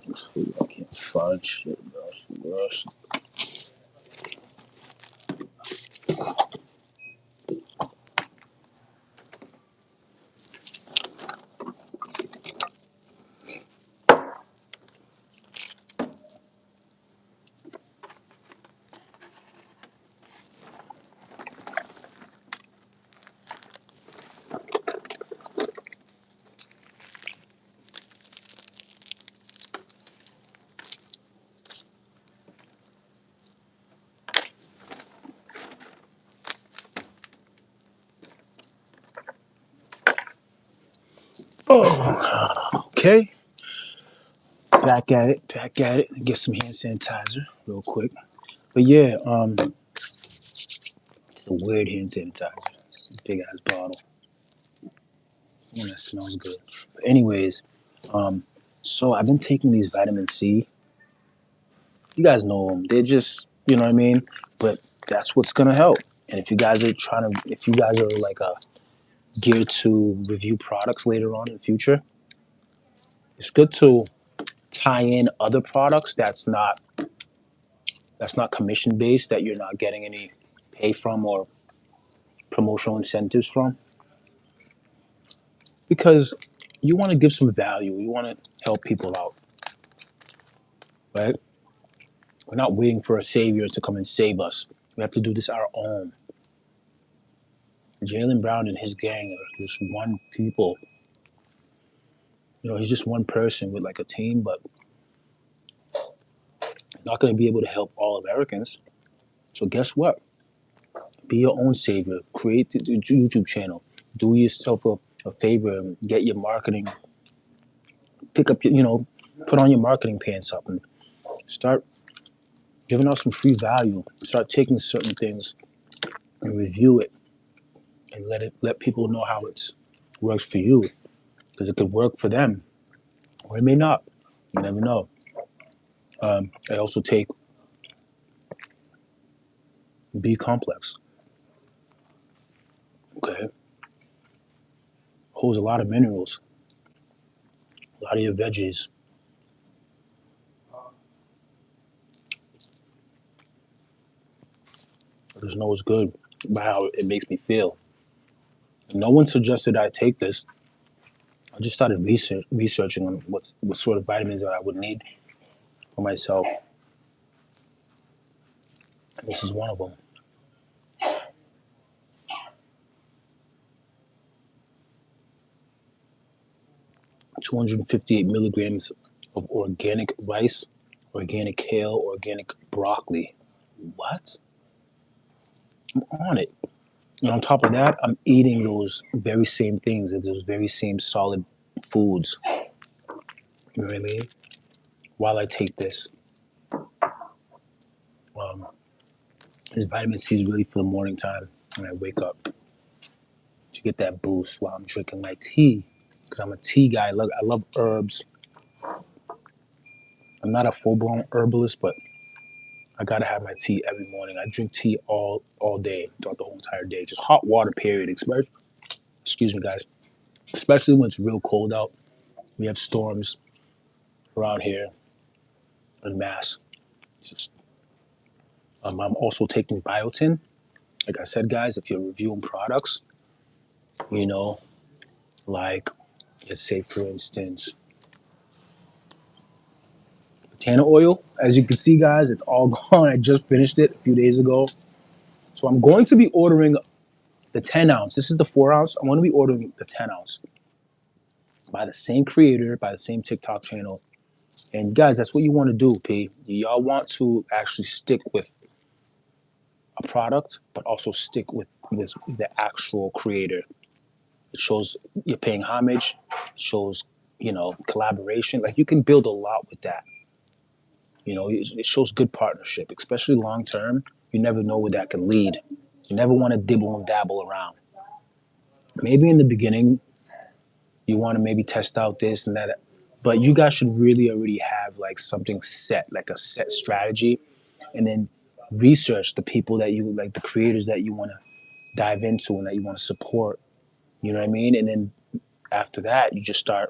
Let's see, I can't find shit, bro. Oh, okay. Back at it. Get some hand sanitizer real quick. But yeah, it's a weird hand sanitizer. It's a big ass bottle. One that smells good. But anyways, um, so I've been taking these vitamin C. You guys know them. They're just, you know what I mean? But that's what's gonna help. And if you guys are like geared to review products later on in the future, it's good to tie in other products that's not commission based, that you're not getting any pay from or promotional incentives from, because you want to give some value. You want to help people out, right? We're not waiting for a savior to come and save us. We have to do this our own. Jalen Brown and his gang are just one people. He's just one person with like a team, but not going to be able to help all Americans. So guess what? Be your own savior. Create the YouTube channel. Do yourself a favor and get your marketing. Pick up put on your marketing pants up and start giving out some free value. Start taking certain things and review it and let people know how it works for you, because it could work for them or it may not. You never know. I also take B complex. Okay, holds a lot of minerals, a lot of your veggies. I just know it's good by how it makes me feel. No one suggested I take this. I just started researching on what sort of vitamins that I would need for myself. And this is one of them. 258 milligrams of organic rice, organic kale, organic broccoli. What? I'm on it. And on top of that, I'm eating those very same things, those very same solid foods. You know what I mean? While I take this. Um, this vitamin C is really for the morning time when I wake up to get that boost while I'm drinking my tea. Because I'm a tea guy. I love herbs. I'm not a full blown herbalist, but I gotta have my tea every morning. I drink tea all day, throughout the whole entire day. Just hot water, period. Excuse me, guys. Especially when it's real cold out. We have storms around here in Mass. Just, I'm also taking biotin. Like I said, guys, if you're reviewing products, you know, like let's say for instance, Tanner oil. As you can see, guys, it's all gone. I just finished it a few days ago. So I'm going to be ordering the 10 ounce. This is the 4 ounce. I'm going to be ordering the 10 ounce by the same creator, by the same TikTok channel. And guys, that's what you want to do, P. Y'all want to actually stick with a product, but also stick with the actual creator. It shows you're paying homage. It shows, collaboration. Like you can build a lot with that. It shows good partnership, especially long term. You never know where that can lead. You never want to dibble and dabble around. Maybe in the beginning, you want to maybe test out this and that, but you guys should really already have like something set, like a set strategy, and then research the people that you like, the creators that you want to dive into and that you want to support. You know what I mean? And then after that, you just start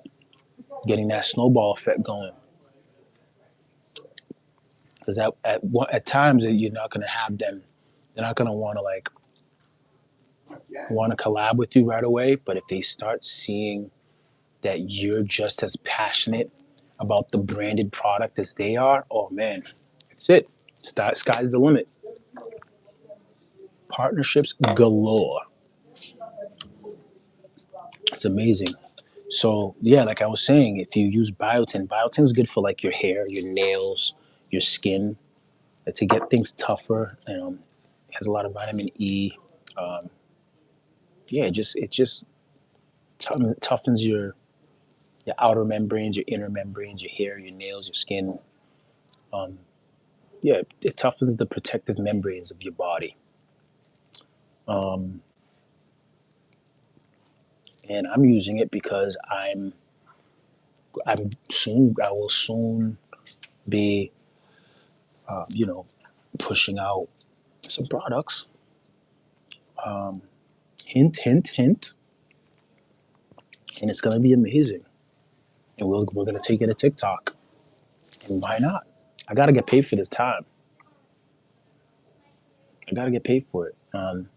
getting that snowball effect going. Because at times you're not going to have them. They're not going to want to collab with you right away. But if they start seeing that you're just as passionate about the branded product as they are, oh man, that's it. Sky's the limit. Partnerships galore. It's amazing. So yeah, like I was saying, if you use biotin is good for like your hair, your nails, your skin, to get things tougher. It has a lot of vitamin E. Um, yeah, it just toughens your outer membranes, your inner membranes, your hair, your nails, your skin. Um, yeah, it toughens the protective membranes of your body. Um, and I'm using it because I will soon be, you know, pushing out some products. Um, hint, hint, hint, and it's gonna be amazing. And we're gonna take it to TikTok. And why not? I gotta get paid for this time. I gotta get paid for it. And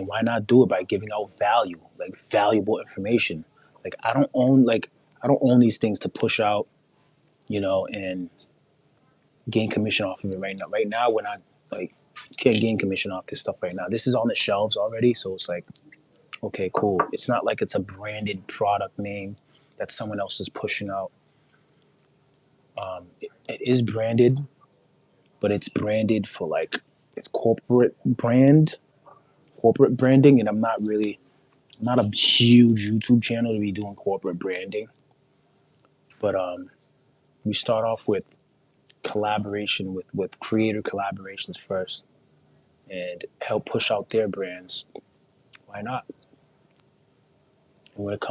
why not do it by giving out value, like valuable information? Like I don't own these things to push out, and gain commission off of it right now. Right now, we're not like can't gain commission off this stuff right now. This is on the shelves already, so it's like okay, cool. It's not like it's a branded product name that someone else is pushing out. It is branded, but it's branded for like it's corporate branding, and I'm not a huge YouTube channel to be doing corporate branding. But we start off with collaboration with creator collaborations first, and help push out their brands. Why not? And when it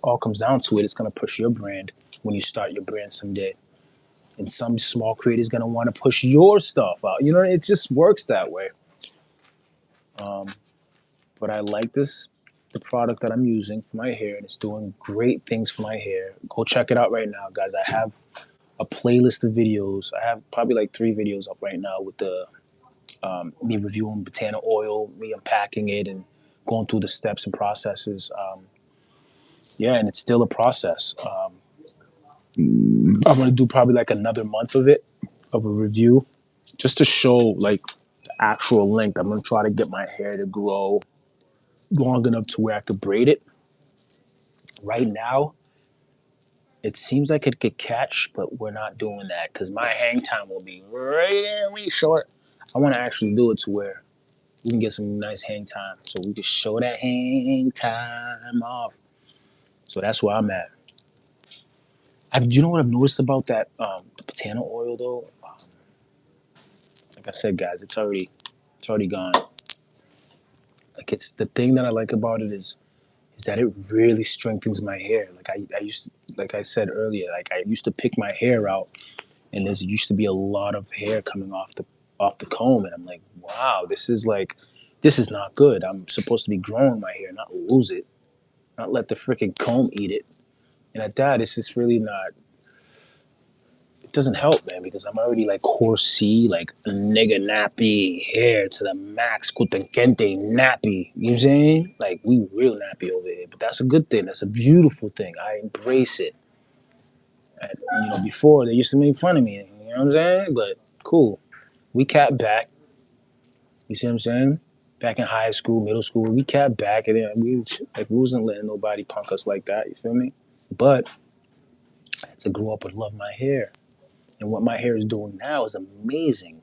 all comes down to it, it's gonna push your brand when you start your brand someday. And some small creator is gonna want to push your stuff out. It just works that way. Um, but I like the product that I'm using for my hair, and it's doing great things for my hair. Go check it out right now, guys. I have a playlist of videos. I have probably like 3 videos up right now with the me reviewing Botana oil, me unpacking it, and going through the steps and processes. Yeah, and it's still a process. I'm gonna do probably like another month of it, of a review, just to show like the actual length. I'm gonna try to get my hair to grow long enough to where I could braid it. Right now, it seems like it could catch, but we're not doing that because my hang time will be really short. I want to actually do it to where we can get some nice hang time, so we can show that hang time off. So that's where I'm at. You know what I've noticed about that the Botana oil though? Like I said, guys, it's already gone. Like it's the thing that I like about it is that it really strengthens my hair. Like I used to, like I said earlier, like I used to pick my hair out, and there used to be a lot of hair coming off the comb, and I'm like, wow, this is not good. I'm supposed to be growing my hair, not lose it, not let the freaking comb eat it. And at that, it's just really not. It doesn't help, man, because I'm already like horsey, like nigga nappy hair to the max, kutankente nappy. You know what I'm saying? Like we real nappy over here, but that's a good thing. That's a beautiful thing. I embrace it. Before they used to make fun of me. You know what I'm saying? But cool. We capped back. You see what I'm saying? Back in high school, middle school, we capped back, and then we wasn't letting nobody punk us like that. You feel me? But I had to grow up and love my hair, and what my hair is doing now is amazing.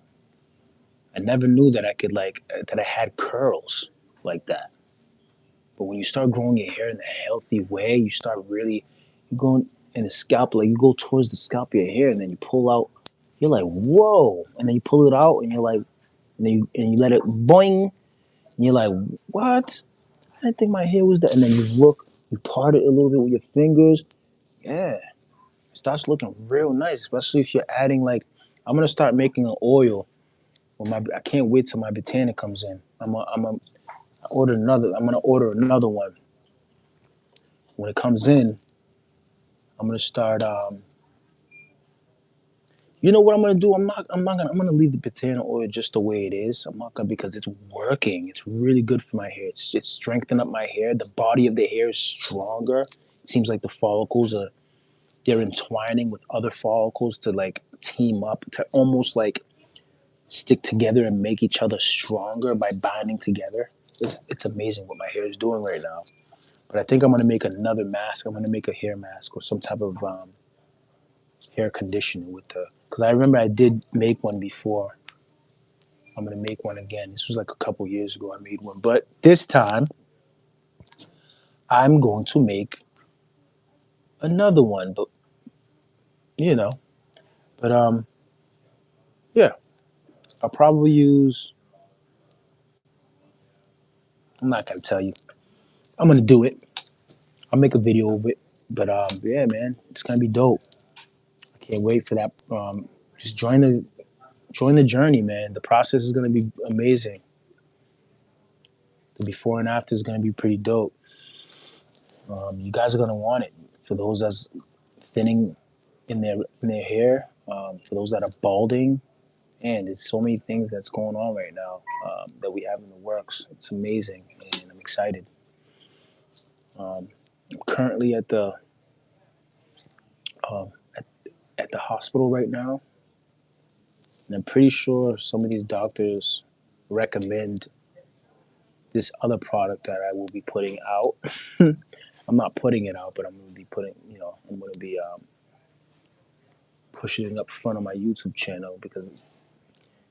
I never knew that I could that I had curls like that. But when you start growing your hair in a healthy way, you start really you going in the scalp, like you go towards the scalp of your hair, and then you pull out. You're like, whoa, and then you pull it out, and you're like, and you let it boing, and you're like, what? I didn't think my hair was that. And then you part it a little bit with your fingers. Yeah, it starts looking real nice, especially if you're adding I'm gonna start making an oil. I can't wait till my botanic comes in. I'm gonna order another one. When it comes in, I'm gonna start. You know what I'm gonna do? I'm gonna leave the potato oil just the way it is. I'm not gonna because it's working. It's really good for my hair. It's strengthened up my hair. The body of the hair is stronger. It seems like the follicles are they're entwining with other follicles to team up to almost stick together and make each other stronger by binding together. It's amazing what my hair is doing right now. But I think I'm gonna make another mask. I'm gonna make a hair mask or some type of hair conditioner with the because I remember I did make one before. I'm gonna make one again. This was like a couple years ago. I made one, but this time I'm going to make another one. But you know, but yeah, I'll probably use. I'm not gonna tell you. I'm gonna do it. I'll make a video of it. But yeah, man, it's gonna be dope. I can't wait for that. Just join the journey, man. The process is gonna be amazing. The before and after is gonna be pretty dope. You guys are gonna want it. For those that's thinning in their hair, for those that are balding, and there's so many things that's going on right now that we have in the works. It's amazing, and I'm excited. Um, I'm currently um, at, at the hospital right now, and I'm pretty sure some of these doctors recommend this other product that I will be putting out. I'm not putting it out, but I'm going to be I'm going to be pushing it up front of my YouTube channel because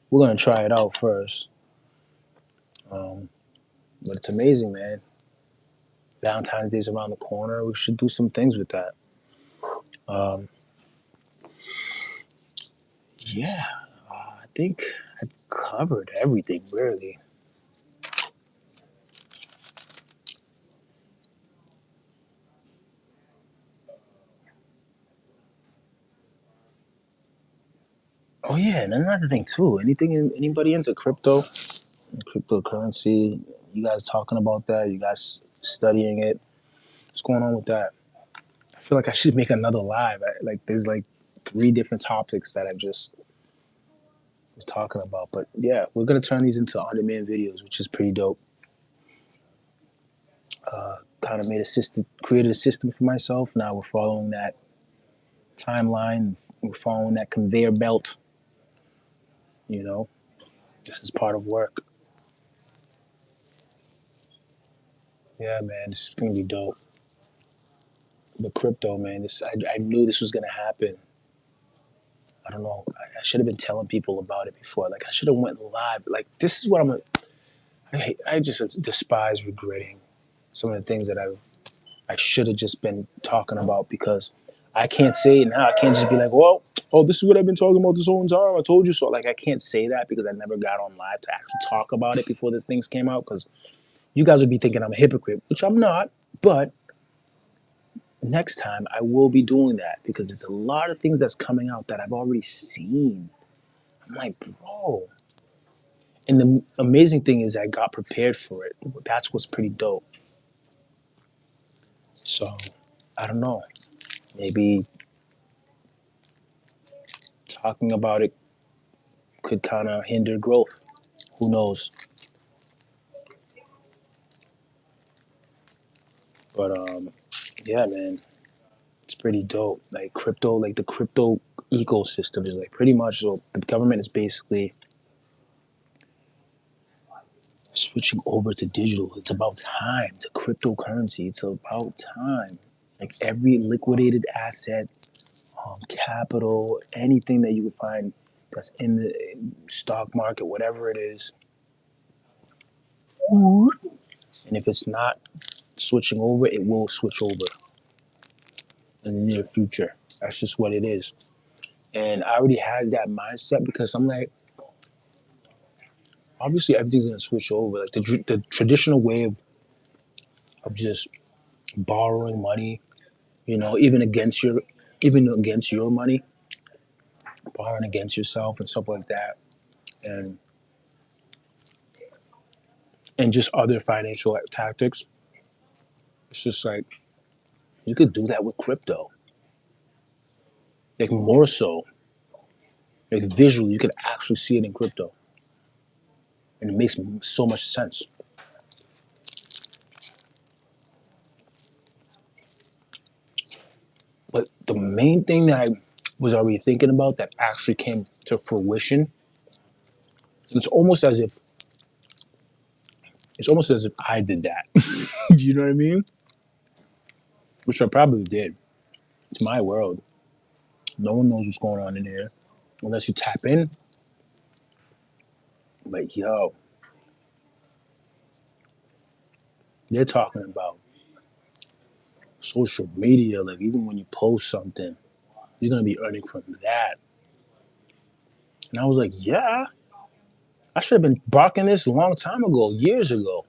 we're going to try it out first. Um, but it's amazing, man. Valentine's Day's around the corner. We should do some things with that. Um, yeah, I think I covered everything really. Oh yeah, and another thing too. Anybody into cryptocurrency? You guys talking about that? You guys studying it? What's going on with that? I feel like I should make another live. There's three different topics that I just was talking about. But yeah, we're gonna turn these into on-demand videos, which is pretty dope. Kind of created a system for myself. Now we're following that timeline. We're following that conveyor belt. You know, this is part of work. Yeah, man, this is gonna be dope. The crypto, man. I knew this was gonna happen. I don't know. I should have been telling people about it before. I should have went live. This is what I'm. I just despise regretting some of the things that I should have just been talking about because I can't say it now. I can't just be like, well, oh, this is what I've been talking about this whole time. I told you so. I can't say that because I never got on live to actually talk about it before this things came out because you guys would be thinking I'm a hypocrite, which I'm not. But next time I will be doing that because there's a lot of things that's coming out that I've already seen. I'm like, bro. And the amazing thing is I got prepared for it. That's what's pretty dope. So I don't know. Maybe talking about it could kind of hinder growth. Who knows? But yeah, man, it's pretty dope. Like crypto, like the crypto ecosystem is like pretty much so the government is basically switching over to digital. It's about time to cryptocurrency. It's about time. Like every liquidated asset, capital, anything that you can find that's in the stock market, whatever it is, and if it's not switching over, it will switch over in the near future. That's just what it is. And I already had that mindset because I'm like, obviously everything's gonna switch over. Like the traditional way of just borrowing money, even against your money, borrowing against yourself and stuff like that, and and just other financial tactics. It's just like you could do that with crypto, like more so, like visually, you could actually see it in crypto, and it makes so much sense. But the main thing that I was already thinking about that actually came to fruition, it's almost as if I did that. You know what I mean? Which I probably did. It's my world. No one knows what's going on in here unless you tap in. Like, yo, they're talking about social media. Like, even when you post something, you're gonna be earning from that. And I was like, yeah, I should have been barking this a long time ago, years ago,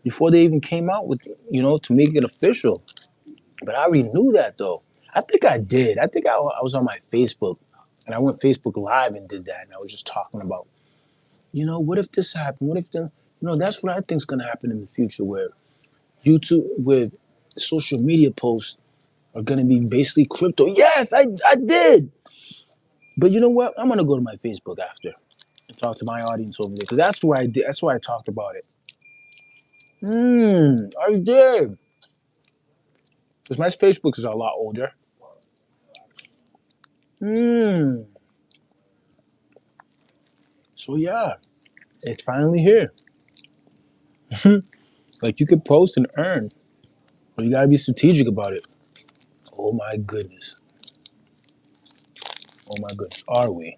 before they even came out with, to make it official. But I already knew that though. I think I did. I think I was on my Facebook and I went Facebook Live and did that. And I was just talking about, what if this happened? What if that's what I think is going to happen in the future where where social media posts are going to be basically crypto. Yes, I did. But you know what? I'm going to go to my Facebook after and talk to my audience over there because that's where I did. That's where I talked about it. I did. Because my Facebook is a lot older. So yeah, it's finally here. Like you could post and earn, but you gotta be strategic about it. Oh my goodness. Oh my goodness. Are we?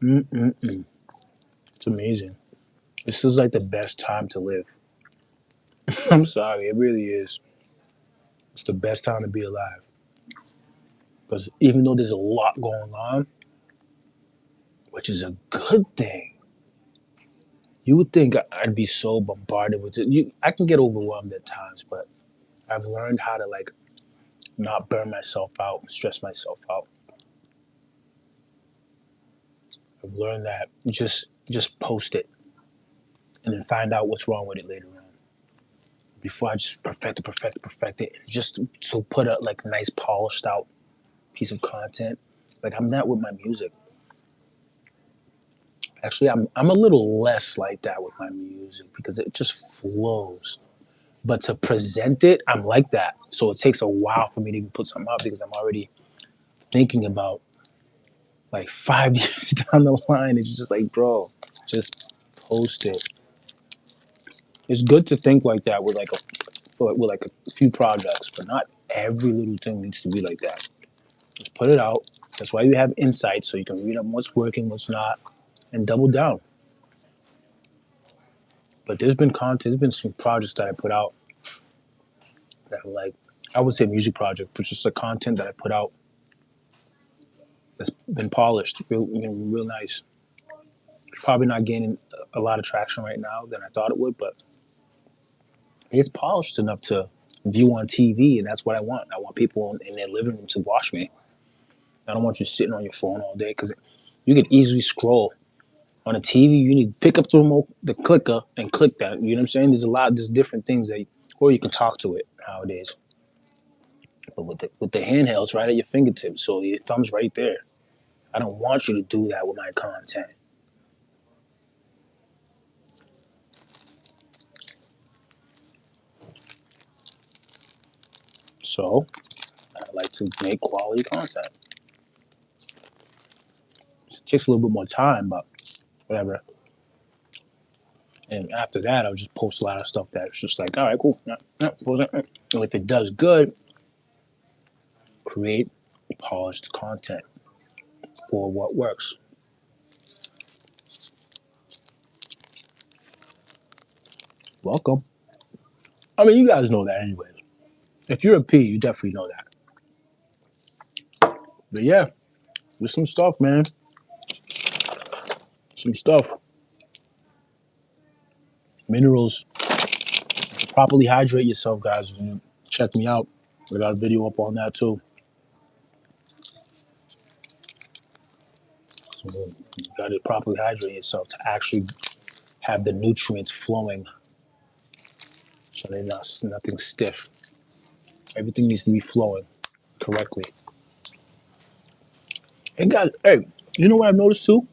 Mm-mm-mm. It's amazing. This is like the best time to live. I'm sorry, it really is. It's the best time to be alive. Because even though there's a lot going on, which is a good thing, you would think I'd be so bombarded with it. I can get overwhelmed at times, but I've learned how to like not burn myself out and stress myself out. I've learned that just post it and then find out what's wrong with it later on. Before I just perfect it, and just to put a like nice polished out piece of content. Like I'm that with my music. Actually, I'm a little less like that with my music because it just flows. But to present it, I'm like that. So it takes a while for me to even put something out because I'm already thinking about like 5 years down the line. It's just like, bro, just post it. It's good to think like that with like a few projects, but not every little thing needs to be like that. Just put it out. That's why you have insights so you can read up what's working, what's not, and double down. But there's been some projects that I put out that are like, I would say music project, but just the content that I put out that's been polished, real nice. Probably not gaining a lot of traction right now than I thought it would, but it's polished enough to view on TV, and that's what I want. I want people in their living room to watch me. I don't want you sitting on your phone all day because you can easily scroll. On a TV, you need to pick up the remote, the clicker, and click that. You know what I'm saying? There's different things or you can talk to it nowadays. But with the handhelds right at your fingertips, so your thumb's right there. I don't want you to do that with my content. So I like to make quality content. It takes a little bit more time, but whatever. And after that, I'll just post a lot of stuff that's just like, all right, cool. Yeah, yeah, post it. And if it does good, create polished content for what works. Welcome. I mean, you guys know that anyways. If you're a P, you definitely know that. But yeah, there's some stuff, man. Some stuff. Minerals. Properly hydrate yourself, guys. Check me out. I got a video up on that too. So you got to properly hydrate yourself to actually have the nutrients flowing, so they're not nothing stiff. Everything needs to be flowing correctly. And guys, hey, you know what I've noticed too?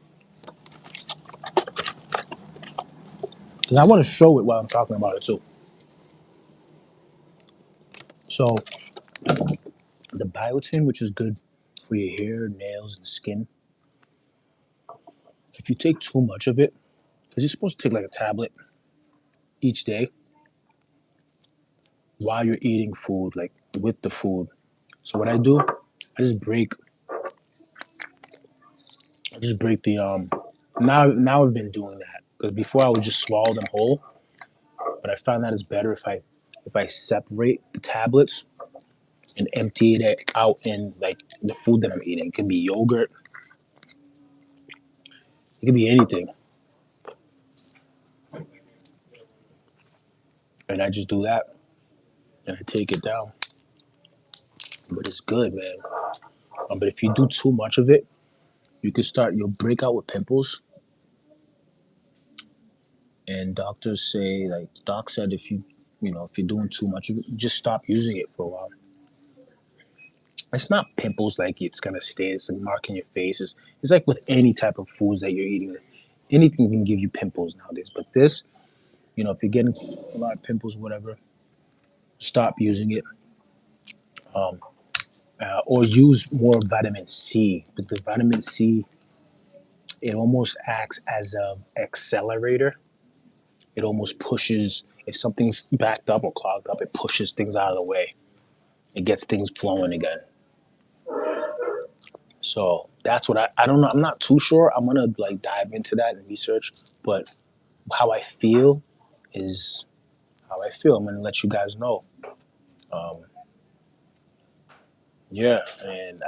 Because I want to show it while I'm talking about it too. So the biotin, which is good for your hair, nails, and skin, if you take too much of it, because you're supposed to take like a tablet each day while you're eating food, like with the food. So what I do, I just break the now I've been doing that because before I would just swallow them whole, but I found that it's better if I separate the tablets and empty it out in like the food that I'm eating. It could be yogurt, it could be anything, and I just do that and I take it down. But it's good, man. But if you do too much of it, you'll break out with pimples. And doctors say, like doc said, if you're doing too much of it, just stop using it for a while. It's not pimples like it's gonna stay. It's like marking your face. It's like with any type of foods that you're eating. Anything can give you pimples nowadays. But this, if you're getting a lot of pimples, whatever, stop using it. Or use more vitamin C. But the vitamin C, it almost acts as a accelerator. It almost pushes if something's backed up or clogged up. It pushes things out of the way. It gets things flowing again. So that's what I don't know. I'm not too sure. I'm gonna like dive into that and research. But how I feel is how I feel. I'm gonna let you guys know. Um, yeah, and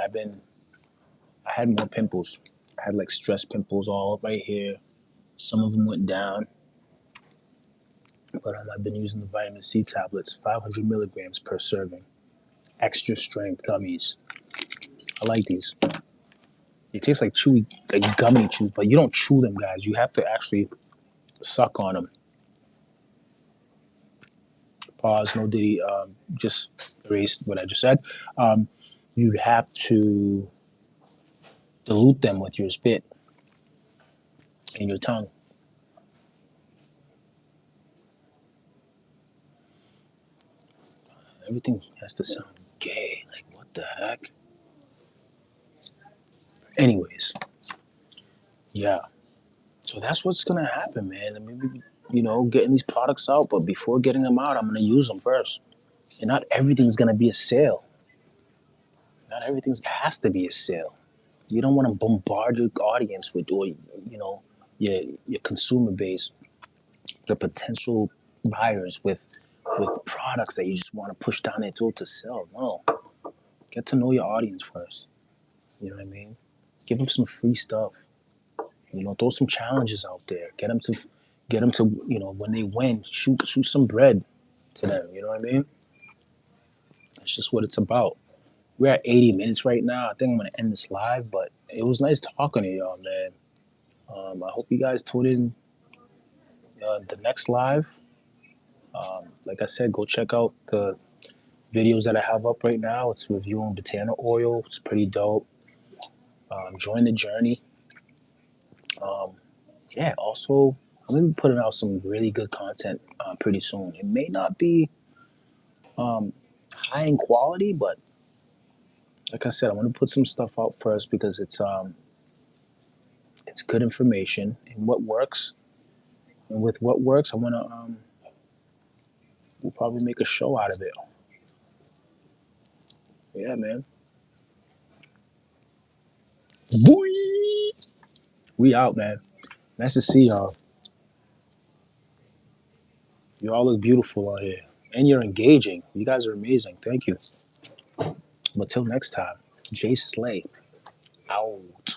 I had more pimples. I had like stress pimples all up right here. Some of them went down, but I've been using the vitamin C tablets, 500 milligrams per serving, extra strength gummies. I like these. They taste like chewy, like gummy chews, but you don't chew them, guys. You have to actually suck on them. Pause, no diddy. Just erase what I just said. Um, you have to dilute them with your spit and your tongue. Everything has to sound gay. Like, what the heck? Anyways, yeah. So that's what's gonna happen, man. I mean, getting these products out, but before getting them out, I'm gonna use them first. And not everything's gonna be a sale. Not everything has to be a sale. You don't want to bombard your audience with, or your consumer base, the potential buyers with products that you just want to push down their throat to sell. No, get to know your audience first. You know what I mean? Give them some free stuff. Throw some challenges out there. Get them to when they win, shoot some bread to them. You know what I mean? That's just what it's about. We're at 80 minutes right now. I think I'm gonna end this live, but it was nice talking to y'all, man. I hope you guys tune in the next live. Like I said, go check out the videos that I have up right now. It's reviewing Botana oil. It's pretty dope. Join the journey. Um, yeah, also, I'm going to be putting out some really good content pretty soon. It may not be high in quality, but like I said, I want to put some stuff out first because it's good information and what works. And with what works, I want to we'll probably make a show out of it. Yeah, man. Boy, we out, man. Nice to see y'all. You all look beautiful out here, and you're engaging. You guys are amazing. Thank you. But till next time, Jay Sléy out.